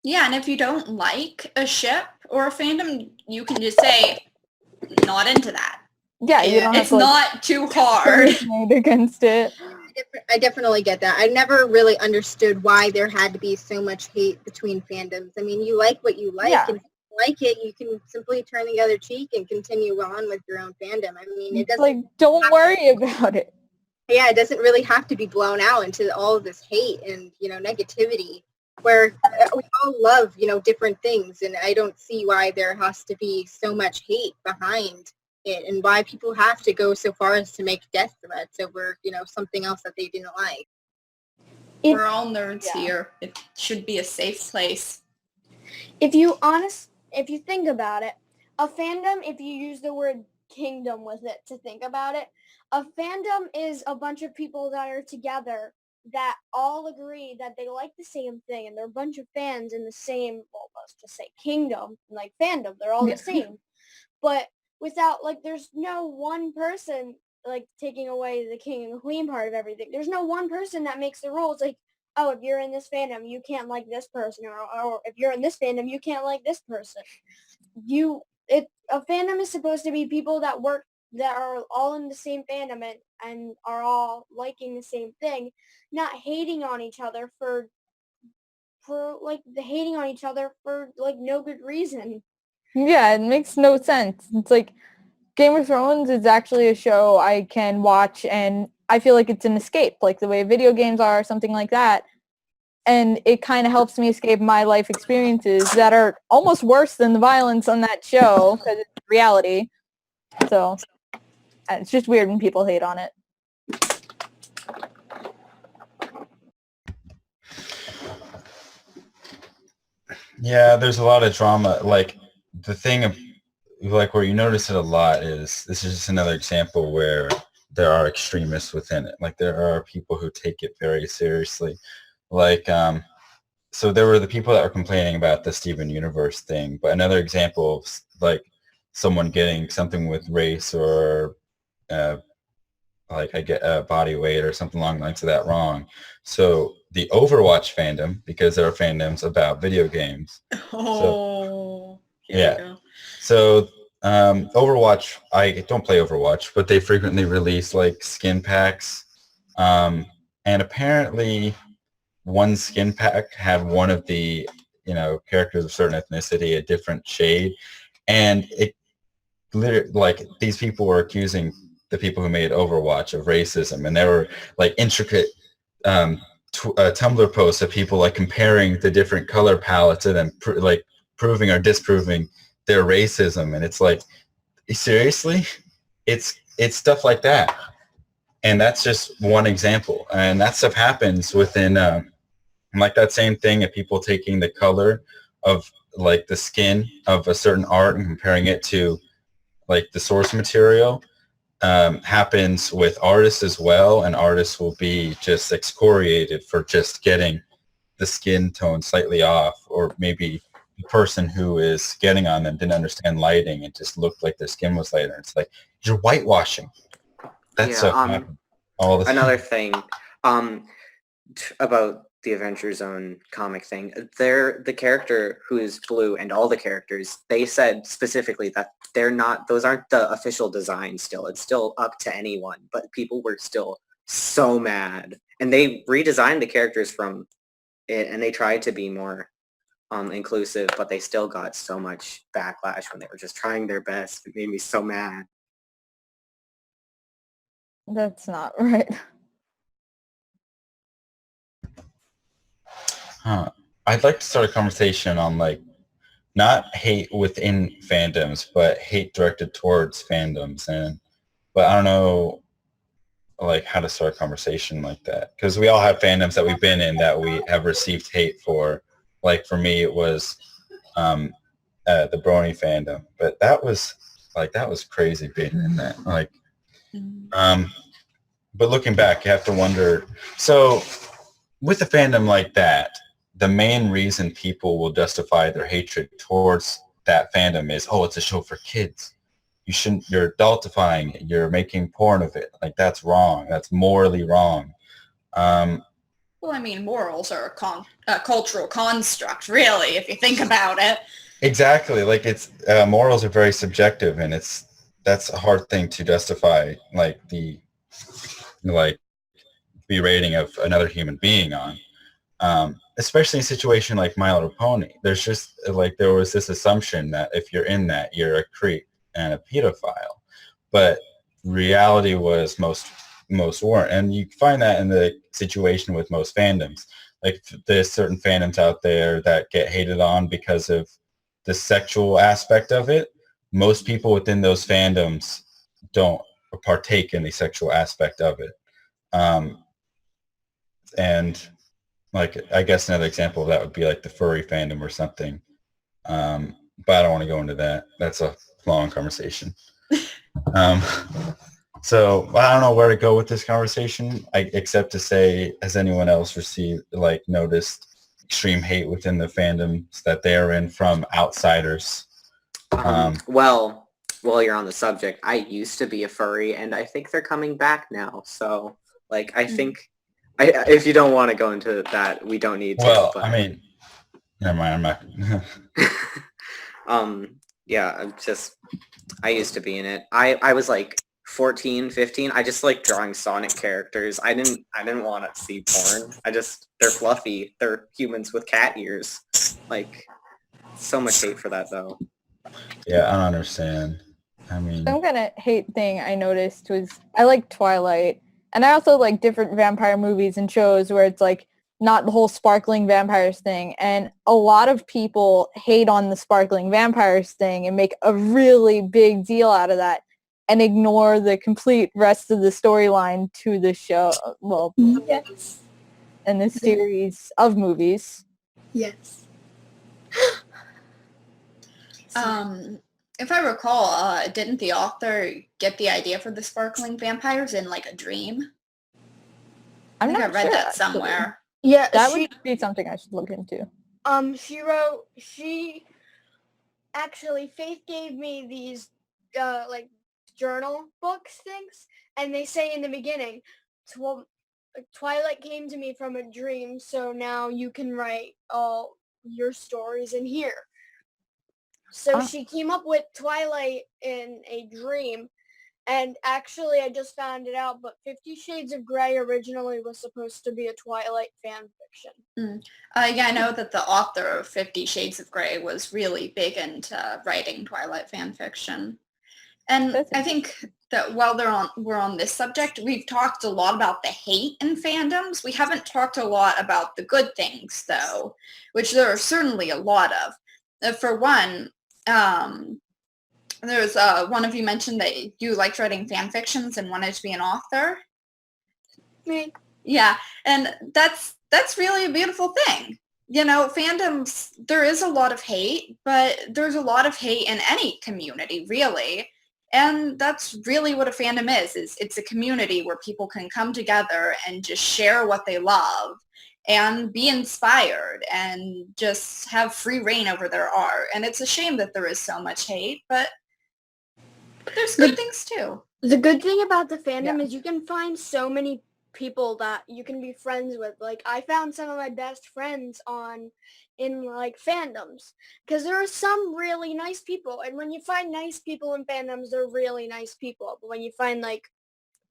Yeah, and if you don't like a ship or a fandom, you can just say, not into that. Yeah, you don't have it's to, like, not too hard. Against it. I definitely get that. I never really understood why there had to be so much hate between fandoms. I mean, you like what you like, and if you like it, you can simply turn the other cheek and continue on with your own fandom. I mean, it doesn't like, don't worry about it. Yeah, it doesn't really have to be blown out into all of this hate and, negativity, where we all love, different things, and I don't see why there has to be so much hate behind it, and why people have to go so far as to make death threats over, something else that they didn't like. We're all nerds here. It should be a safe place. If you think about it, a fandom, if you use the word kingdom with it to think about it, a fandom is a bunch of people that are together that all agree that they like the same thing, and they're a bunch of fans in the same, well, let's just say kingdom, like fandom, they're all the same. But without, like, there's no one person, like, taking away the king and queen part of everything. There's no one person that makes the rules, like, oh, if you're in this fandom, you can't like this person, or if you're in this fandom, you can't like this person. A fandom is supposed to be people that are all in the same fandom and are all liking the same thing, not hating on each other for no good reason. Yeah, it makes no sense. It's like Game of Thrones is actually a show I can watch, and I feel like it's an escape, like the way video games are, or something like that. And it kind of helps me escape my life experiences that are almost worse than the violence on that show because it's reality. So it's just weird when people hate on it. Yeah, there's a lot of drama. Like, the thing of, like, where you notice it a lot is, this is just another example where there are extremists within it. Like, there are people who take it very seriously. Like, so there were the people that were complaining about the Steven Universe thing, but another example of, like, someone getting something with race or, like, I get body weight or something along the lines of that wrong. So the Overwatch fandom, because there are fandoms about video games. Oh, Here we go. So Overwatch, I don't play Overwatch, but they frequently release like skin packs. And apparently one skin pack had one of the, characters of certain ethnicity, a different shade. And it literally, like, these people were accusing the people who made Overwatch of racism, and there were like intricate Tumblr posts of people like comparing the different color palettes and then proving or disproving their racism. And it's like, seriously, it's stuff like that. And that's just one example, and that stuff happens within like that same thing of people taking the color of like the skin of a certain art and comparing it to like the source material. happens with artists as well, and artists will be just excoriated for just getting the skin tone slightly off, or maybe the person who is getting on them didn't understand lighting and just looked like their skin was lighter. It's like, you're whitewashing. That stuff happens all the time. Another thing about the Adventure Zone comic thing, the character who is blue and all the characters, they said specifically that those aren't the official designs still. It's still up to anyone, but people were still so mad. And they redesigned the characters from it, and they tried to be more inclusive, but they still got so much backlash when they were just trying their best. It made me so mad. That's not right. I'd like to start a conversation on like not hate within fandoms, but hate directed towards fandoms, but I don't know like how to start a conversation like that, because we all have fandoms that we've been in that we have received hate for. Like for me, it was the Brony fandom, but that was crazy being in that. Like, but looking back, you have to wonder. So with a fandom like that, the main reason people will justify their hatred towards that fandom is, oh, it's a show for kids. You're adultifying it. You're making porn of it. Like, that's wrong. That's morally wrong. Well, I mean, morals are a cultural construct, really, if you think about it. Exactly. Like, it's morals are very subjective, and that's a hard thing to justify, like the berating of another human being on. Especially in a situation like My Little Pony. There's just like there was this assumption that if you're in that, you're a creep and a pedophile, but reality was most weren't, and you find that in the situation with most fandoms. Like there's certain fandoms out there that get hated on because of the sexual aspect of it. Most people within those fandoms don't partake in the sexual aspect of it, and like, I guess another example of that would be like the furry fandom or something. But I don't want to go into that. That's a long conversation. So I don't know where to go with this conversation, except to say, has anyone else noticed extreme hate within the fandoms that they are in from outsiders? Well, while you're on the subject, I used to be a furry, and I think they're coming back now. So, like, I think... if you don't want to go into that, we don't need to. Well, but... I mean, never mind. I'm not. Yeah, I used to be in it. I was like 14, 15. I just like drawing Sonic characters. I didn't want to see porn. They're fluffy. They're humans with cat ears. Like, so much hate for that though. Yeah, I don't understand. I mean, some kind of hate thing I noticed was I like Twilight. And I also like different vampire movies and shows where it's like not the whole sparkling vampires thing. And a lot of people hate on the sparkling vampires thing and make a really big deal out of that and ignore the complete rest of the storyline to the show. Well, yes. And the series of movies. Yes. If I recall, didn't the author get the idea for the sparkling vampires in like a dream? I think I read that somewhere. Yeah, that would be something I should look into. Faith gave me these like journal books things, and they say in the beginning, Twilight came to me from a dream, so now you can write all your stories in here. So she came up with Twilight in a dream, and actually I just found it out, but 50 Shades of Grey originally was supposed to be a Twilight fan fiction. Yeah, I know that the author of 50 Shades of Grey was really big into writing Twilight fan fiction. And I think that while we're on this subject, we've talked a lot about the hate in fandoms. We haven't talked a lot about the good things, though, which there are certainly a lot of. For one, there's one of you mentioned that you liked writing fan fictions and wanted to be an author. Me. Yeah, and that's really a beautiful thing. You know, fandoms, there is a lot of hate, but there's a lot of hate in any community, really. And that's really what a fandom is it's a community where people can come together and just share what they love and be inspired and just have free reign over their art. And it's a shame that there is so much hate, but there's good things too. The good thing about the fandom is you can find so many people that you can be friends with. Like, I found some of my best friends in like fandoms, because there are some really nice people, and when you find nice people in fandoms, they're really nice people. But when you find like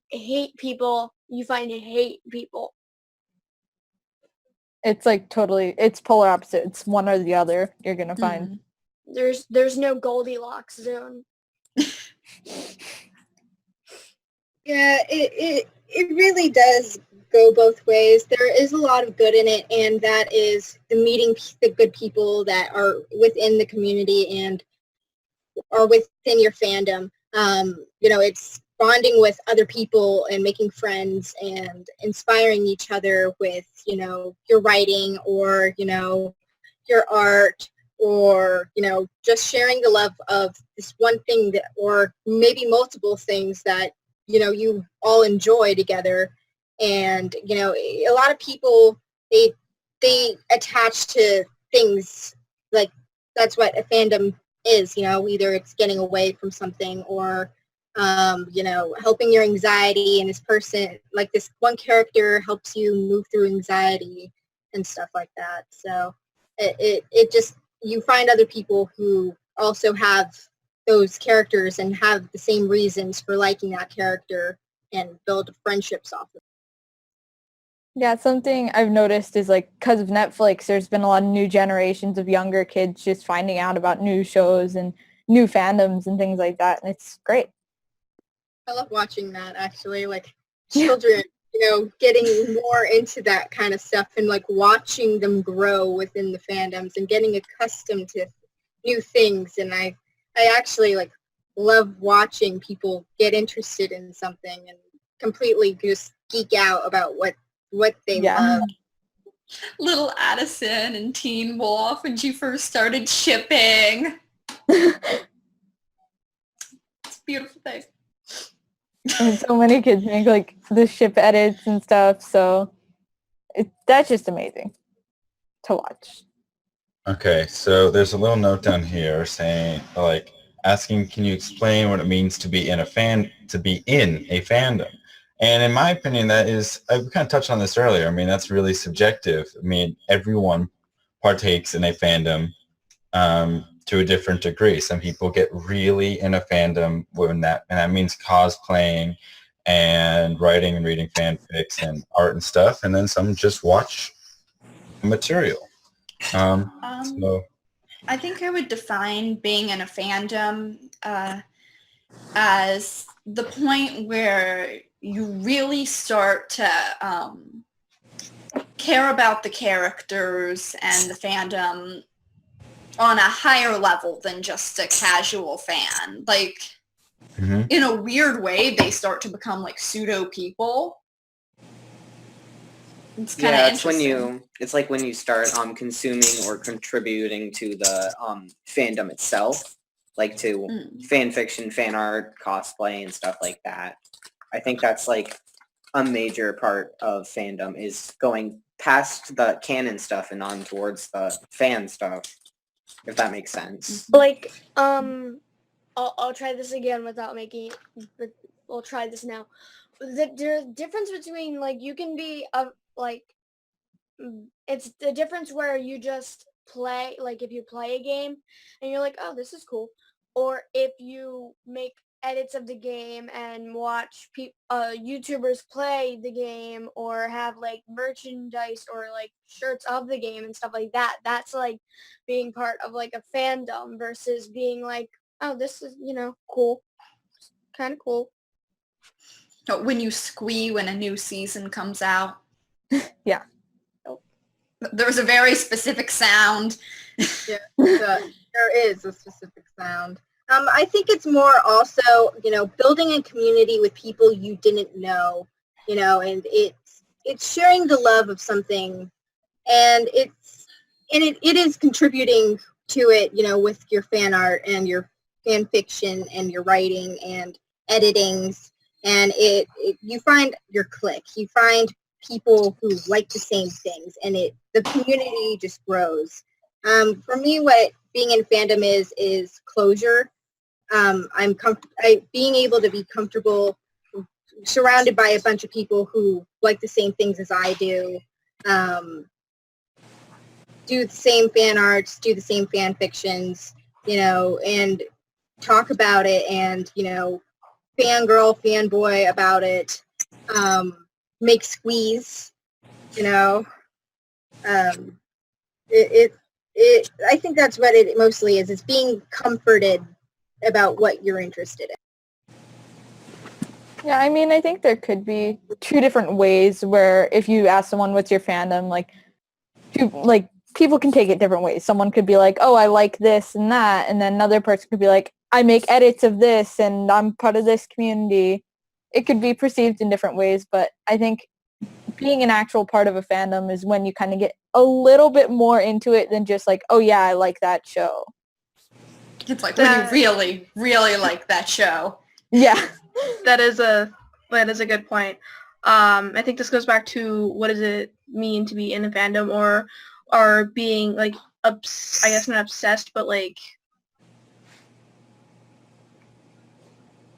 hate people, you find hate people. It's like totally, it's polar opposite. It's one or the other you're going to find. There's no Goldilocks zone. Yeah, it really does go both ways. There is a lot of good in it, and that is the meeting the good people that are within the community and are within your fandom. It's bonding with other people and making friends and inspiring each other with, your writing or, your art, or, just sharing the love of this one thing that, or maybe multiple things that, you all enjoy together. And, a lot of people, they attach to things, like that's what a fandom is, either it's getting away from something or, helping your anxiety, and this person, like this one character helps you move through anxiety and stuff like that. So it just, you find other people who also have those characters and have the same reasons for liking that character and build friendships off of it. Yeah, something I've noticed is like because of Netflix, there's been a lot of new generations of younger kids just finding out about new shows and new fandoms and things like that, and it's great. I love watching that, actually, like children, getting more into that kind of stuff and like watching them grow within the fandoms and getting accustomed to new things. And I actually like love watching people get interested in something and completely just geek out about what they love. Little Addison and Teen Wolf when she first started shipping. It's a beautiful thing. And so many kids make like the ship edits and stuff, so that's just amazing to watch. Okay, so there's a little note down here saying, like, asking, can you explain what it means to be in a fandom? And in my opinion, that is, I kind of touched on this earlier. I mean, that's really subjective. I mean, everyone partakes in a fandom to a different degree. Some people get really in a fandom and that means cosplaying and writing and reading fanfics and art and stuff. And then some just watch material. So I think I would define being in a fandom as the point where you really start to care about the characters and the fandom on a higher level than just a casual fan. Like, in a weird way, they start to become like pseudo people. It's kind of interesting. It's like when you start consuming or contributing to the fandom itself, like to fan fiction, fan art, cosplay, and stuff like that. I think that's like a major part of fandom, is going past the canon stuff and on towards the fan stuff, if that makes sense. Like, I'll try this again without making it, but we'll try this now. The difference between, like, you can be it's the difference where you just play, like if you play a game and you're like, oh, this is cool, or if you make edits of the game and watch YouTubers play the game, or have like merchandise or like shirts of the game and stuff like that. That's like being part of like a fandom versus being like, oh, this is, cool. Kind of cool. When you squee when a new season comes out. Yeah. There's a very specific sound. Yeah, there is a specific sound. I think it's more also, building a community with people you didn't know, and it's sharing the love of something, and it is contributing to it, with your fan art and your fan fiction and your writing and editings, and you find your clique. You find people who like the same things, and the community just grows. For me, what being in fandom is closure. Being able to be comfortable surrounded by a bunch of people who like the same things as I do, do the same fan arts, do the same fan fictions, and talk about it, and fangirl, fanboy about it, make squeeze, I think that's what it mostly is. It's being comforted about what you're interested in. Yeah, I mean, I think there could be two different ways where if you ask someone what's your fandom, people can take it different ways. Someone could be like, oh, I like this and that, and then another person could be like, I make edits of this and I'm part of this community. It could be perceived in different ways, but I think being an actual part of a fandom is when you kind of get a little bit more into it than just like, oh yeah, I like that show. It's like when you really, really like that show. Yeah. That is a good point. I think this goes back to what does it mean to be in a fandom or being like I guess not obsessed, but like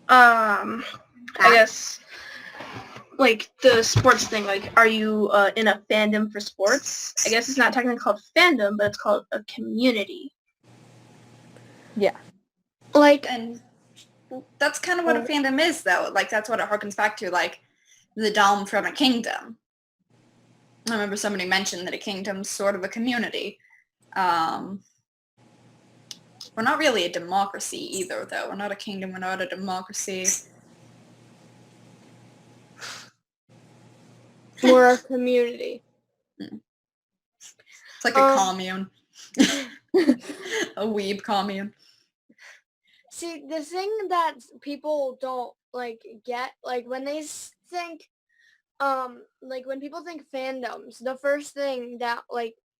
I guess like the sports thing. Like, are you in a fandom for sports? I guess it's not technically called fandom, but it's called a community. Yeah. And that's kind of what a fandom is, though. Like, that's what it harkens back to, like, the Dom from a kingdom. I remember somebody mentioned that a kingdom's sort of a community. We're not really a democracy either, though. We're not a kingdom, we're not a democracy. We're a community. It's like a commune. A weeb commune. See, the thing that people don't get, when they think, when people think fandoms, the first thing that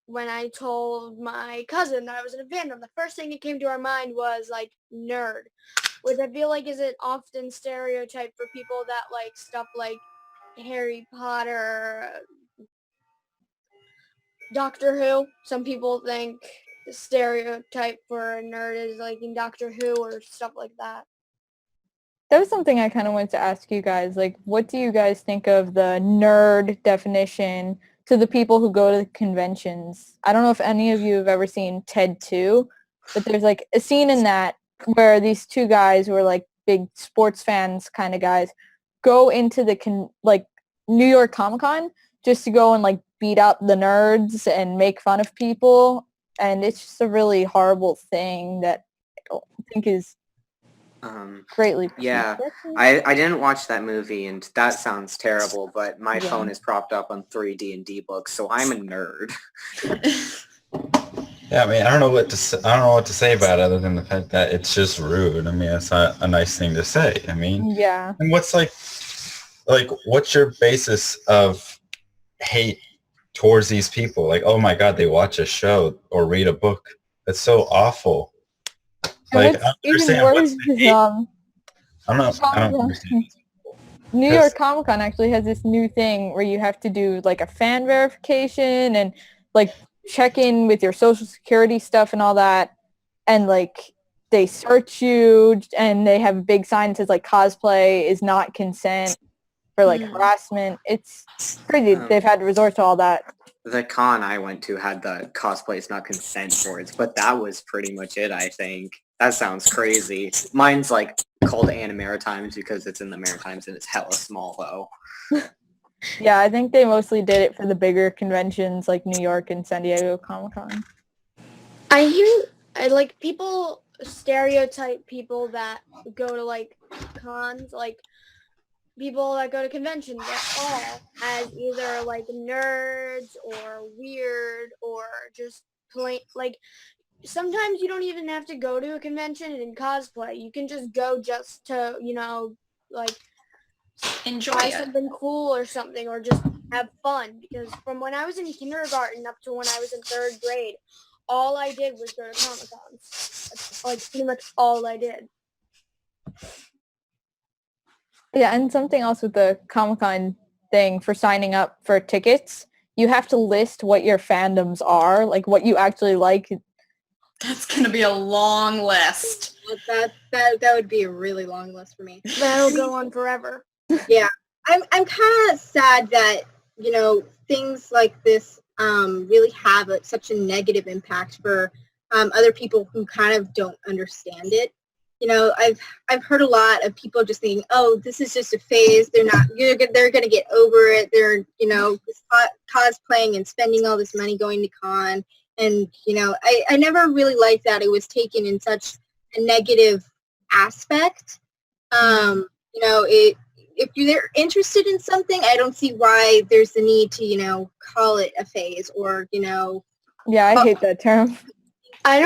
when I told my cousin that I was in a fandom, the first thing that came to our mind was nerd, which I feel like is an often stereotype for people that like stuff like Harry Potter, Doctor Who. Some people think the stereotype for a nerd is liking Doctor Who or stuff like that. That was something I kind of wanted to ask you guys. Like, what do you guys think of the nerd definition to the people who go to conventions? I don't know if any of you have ever seen Ted 2, but there's like a scene in that where these two guys who are like big sports fans kind of guys go into the New York Comic-Con just to go and beat up the nerds and make fun of people. And it's just a really horrible thing that I don't think is greatly perceived. Yeah, I didn't watch that movie, and that sounds terrible, but my phone is propped up on 3 D&D books, so I'm a nerd. Yeah, I mean, I don't know what to say about it other than the fact that it's just rude. I mean, it's not a nice thing to say. I mean, yeah. And what's what's your basis of hate towards these people? Like, oh my God, they watch a show or read a book. That's so awful. And what's even worse is I don't understand. New York Comic Con actually has this new thing where you have to do a fan verification and check in with your social security stuff and all that, and they search you, and they have a big sign that says cosplay is not consent for harassment. It's crazy. They've had to resort to all that. The con I went to had the cosplay is not consent boards, but that was pretty much it, I think. That sounds crazy. Mine's called Anna Maritimes because it's in the Maritimes and it's hella small though. Yeah, I think they mostly did it for the bigger conventions like New York and San Diego Comic-Con. I hear people stereotype people that go to cons, people that go to conventions at all as either nerds or weird or just plain sometimes you don't even have to go to a convention and cosplay. You can just go just to enjoy try it. something cool or something, or just have fun. Because from when I was in kindergarten up to when I was in 3rd grade, all I did was go to Comic-Cons. like pretty much all I did. Yeah, and something else with the Comic-Con thing for signing up for tickets, you have to list what your fandoms are, like what you actually like. That's gonna be a long list. That would be a really long list for me. That'll go on forever. Yeah, I'm kind of sad that things like this really have such a negative impact for other people who kind of don't understand it. I've heard a lot of people just thinking, oh, this is just a phase. They're gonna get over it. They're cosplaying and spending all this money going to con, and I never really liked that it was taken in such a negative aspect. If you're interested in something, I don't see why there's the need to call it a phase or Yeah, I hate that term. I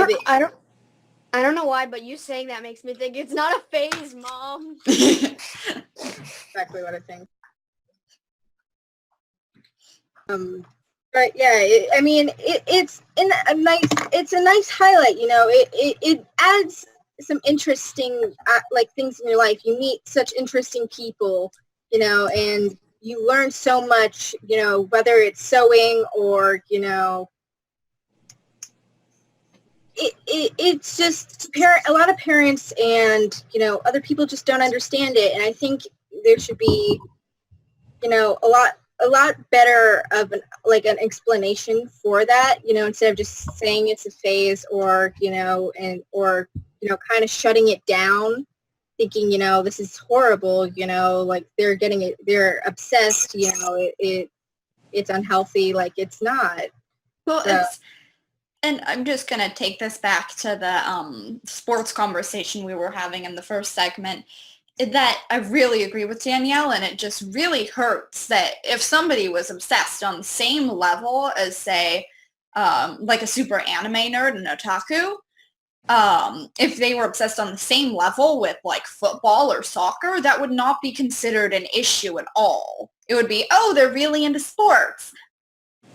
don't know why, but you saying that makes me think it's not a phase, Mom. Exactly what I think. But yeah, it's a nice highlight. It adds some interesting things in your life. You meet such interesting people, and you learn so much. Whether it's sewing or it's just a lot of parents and other people just don't understand it, and I think there should be a lot better of an explanation for that, instead of just saying it's a phase or kind of shutting it down, thinking this is horrible, they're obsessed, it's unhealthy, it's not. Well, So. And I'm just going to take this back to the sports conversation we were having in the first segment, that I really agree with Danielle, and it just really hurts that if somebody was obsessed on the same level as, say, like a super anime nerd and otaku, if they were obsessed on the same level with football or soccer, that would not be considered an issue at all. It would be, oh, they're really into sports.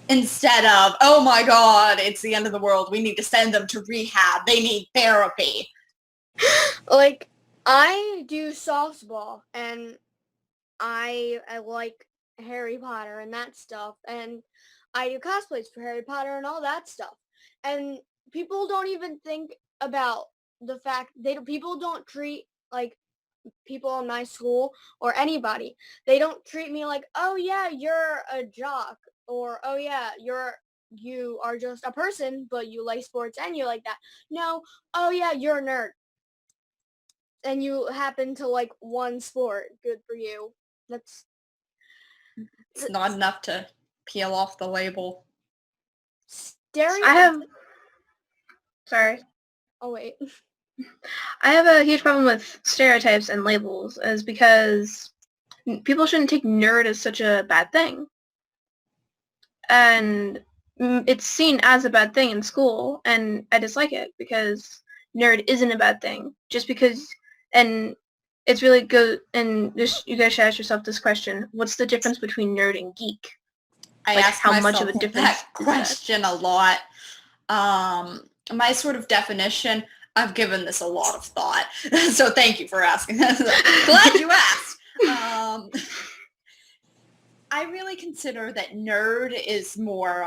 Instead of, oh my God, it's the end of the world. We need to send them to rehab. They need therapy. I do softball, and I like Harry Potter and that stuff, and I do cosplays for Harry Potter and all that stuff. And people don't even think about the fact people don't treat people in my school or anybody. They don't treat me like, oh yeah, you're a jock, or oh yeah, you are just a person, but you like sports and you like that. No, oh yeah, you're a nerd. And you happen to like one sport. Good for you. It's not enough to peel off the label. Sorry. Oh, wait. I have a huge problem with stereotypes and labels, is because people shouldn't take nerd as such a bad thing. And it's seen as a bad thing in school, and I dislike it because nerd isn't a bad thing. Just because, and it's really good, and you guys should ask yourself this question: what's the difference between nerd and geek? I ask how much of a difference that question a lot. My sort of definition, I've given this a lot of thought, so thank you for asking. Glad you asked. I really consider that nerd is more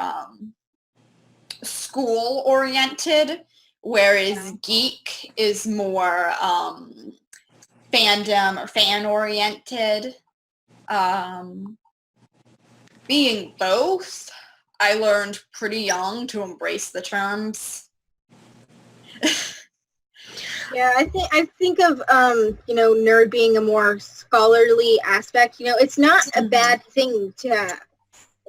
school-oriented, whereas geek is more fandom or fan-oriented. Being both, I learned pretty young to embrace the terms. Yeah, I think of nerd being a more scholarly aspect. It's not a bad thing to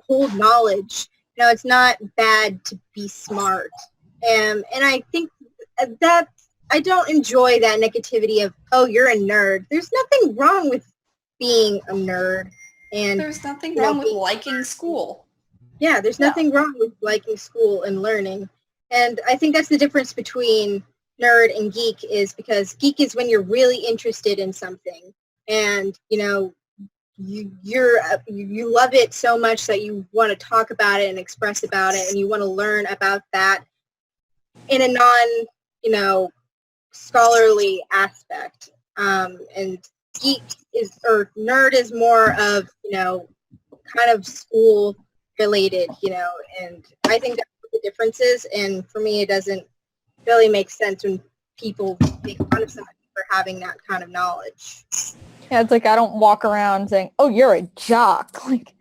hold knowledge. It's not bad to be smart. And I think that I don't enjoy that negativity of, oh, you're a nerd. There's nothing wrong with being a nerd. And there's nothing wrong with liking school. Yeah, there's nothing wrong with liking school and learning. And I think that's the difference between nerd and geek, is because geek is when you're really interested in something, and you love it so much that you want to talk about it and express about it, and you want to learn about that in a non scholarly aspect. And geek or nerd is more of, kind of school related, and I think that's what the difference is. And for me, it doesn't really make sense when people make fun of somebody for having that kind of knowledge. Yeah, it's like I don't walk around saying, "Oh, you're a jock." Like,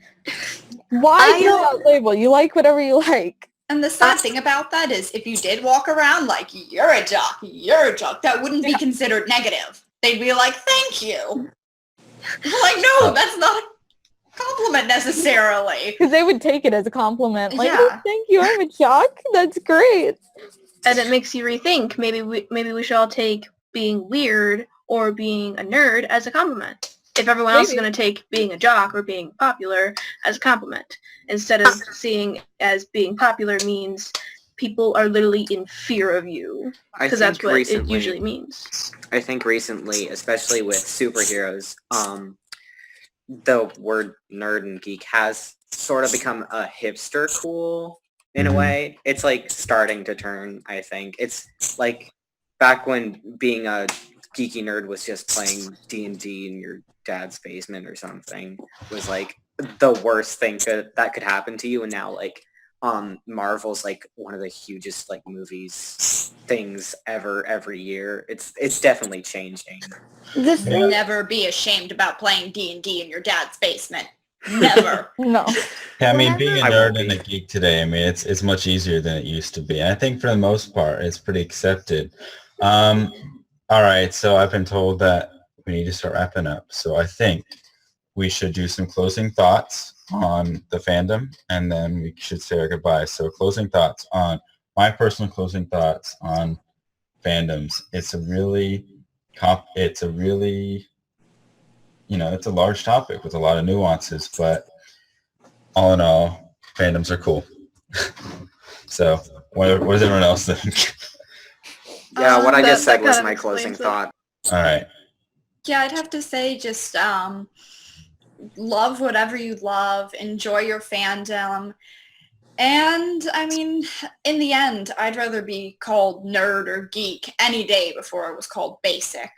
why give that label? You like whatever you like. And the sad thing about that is if you did walk around like, you're a jock, that wouldn't be considered negative. They'd be like, thank you. Like, no, that's not a compliment necessarily. Because they would take it as a compliment. Like, Yeah. oh, thank you, I'm a jock. That's great. And it makes you rethink. Maybe we should all take being weird or being a nerd as a compliment. If everyone else is going to take being a jock or being popular as a compliment, instead of seeing as being popular means people are literally in fear of you, because that's what it usually means. I think recently, especially with superheroes, the word nerd and geek has sort of become a hipster cool in a way. It's like starting to turn, I think. It's like back when being a geeky nerd was just playing D&D in your dad's basement or something was like the worst thing that could happen to you. And now like Marvel's like one of the hugest like movies things ever every year. It's definitely changing. Never be ashamed about playing D&D in your dad's basement. Never. No. Yeah, I mean, being a nerd and a geek today, I mean, it's much easier than it used to be. And I think for the most part, it's pretty accepted. All right, so I've been told that we need to start wrapping up. So I think we should do some closing thoughts on the fandom, and then we should say our goodbyes. So closing thoughts on my personal closing thoughts on fandoms. It's a really, it's a large topic with a lot of nuances, but all in all, fandoms are cool. So what does everyone else think? Yeah, what I just said was my closing thought. All right. Yeah, I'd have to say just love whatever you love, enjoy your fandom, and I mean, in the end, I'd rather be called nerd or geek any day before I was called basic.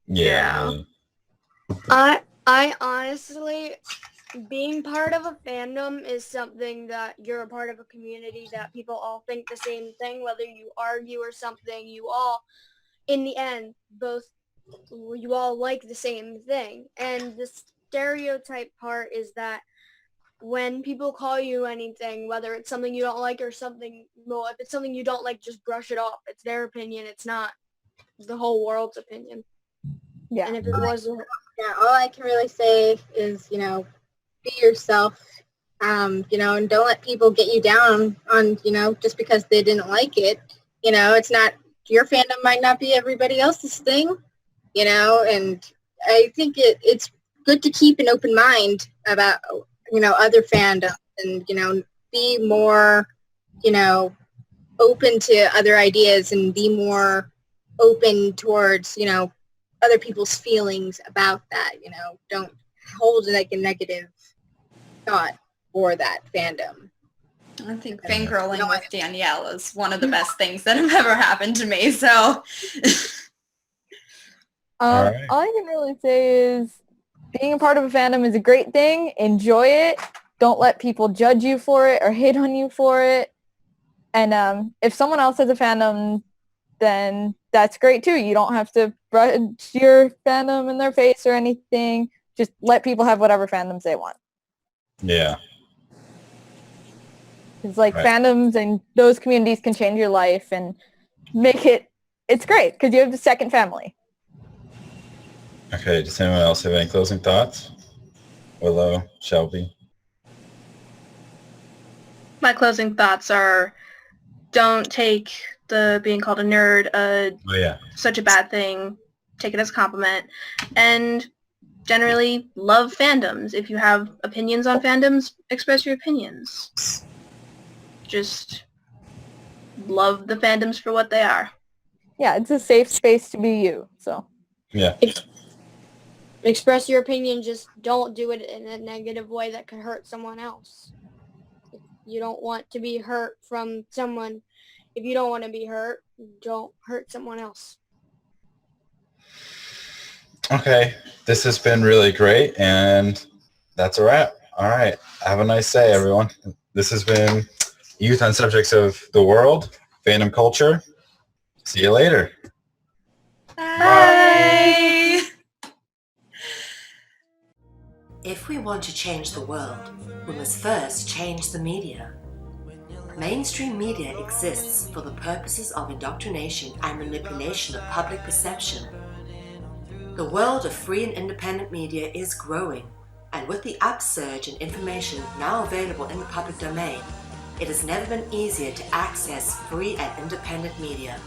Yeah. Really. I honestly, being part of a fandom is something that you're a part of a community that people all think the same thing, whether you argue or something, you all, in the end, you all like the same thing. And the stereotype part is that when people call you anything, whether it's something you don't like or something, well, if it's something you don't like, just brush it off. It's their opinion. It's not the whole world's opinion. Yeah. And if it was... Yeah, all I can really say is, be yourself, and don't let people get you down on, just because they didn't like it. It's not, your fandom might not be everybody else's thing, and I think it's good to keep an open mind about, other fandoms and, be more, open to other ideas and be more open towards, other people's feelings about that. Don't hold like a negative thought for that fandom. I think fangirling with Danielle is one of the best things that have ever happened to me. So all I can really say is being a part of a fandom is a great thing. Enjoy it. Don't let people judge you for it or hate on you for it. And if someone else has a fandom, then that's great too. You don't have to brush your fandom in their face or anything. Just let people have whatever fandoms they want. Yeah. It's like fandoms and those communities can change your life and make it's great because you have a second family. Okay, does anyone else have any closing thoughts? Willow, Shelby? My closing thoughts are, don't take the being called a nerd such a bad thing. Take it as a compliment. And generally love fandoms. If you have opinions on fandoms, express your opinions. Just love the fandoms for what they are. Yeah, it's a safe space to be you. So yeah. Express your opinion, just don't do it in a negative way that could hurt someone else. If you don't want to be hurt from someone, if you don't want to be hurt, don't hurt someone else. Okay, this has been really great, and that's a wrap. All right, have a nice day, everyone. This has been Youth on Subjects of the World, Fandom Culture. See you later. Bye. If we want to change the world, we must first change the media. Mainstream media exists for the purposes of indoctrination and manipulation of public perception. The world of free and independent media is growing, and with the upsurge in information now available in the public domain, it has never been easier to access free and independent media.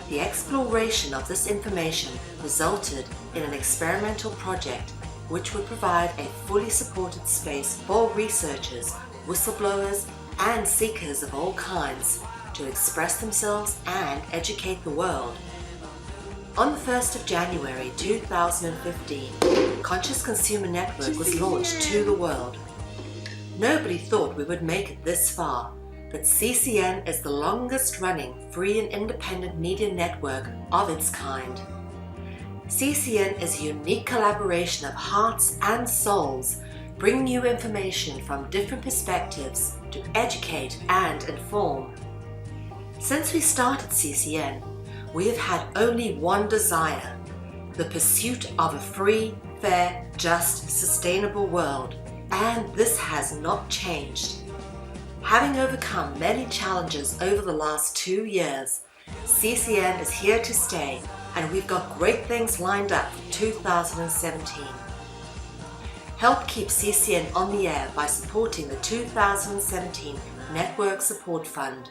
The exploration of this information resulted in an experimental project which would provide a fully supported space for researchers, whistleblowers, and seekers of all kinds to express themselves and educate the world. On the 1st of January 2015, Conscious Consumer Network was launched to the world. Nobody thought we would make it this far, but CCN is the longest running free and independent media network of its kind. CCN is a unique collaboration of hearts and souls, bringing you information from different perspectives to educate and inform. Since we started CCN, we have had only one desire: the pursuit of a free, fair, just, sustainable world, and this has not changed. Having overcome many challenges over the last 2 years, CCN is here to stay, and we've got great things lined up for 2017. Help keep CCN on the air by supporting the 2017 Network Support Fund.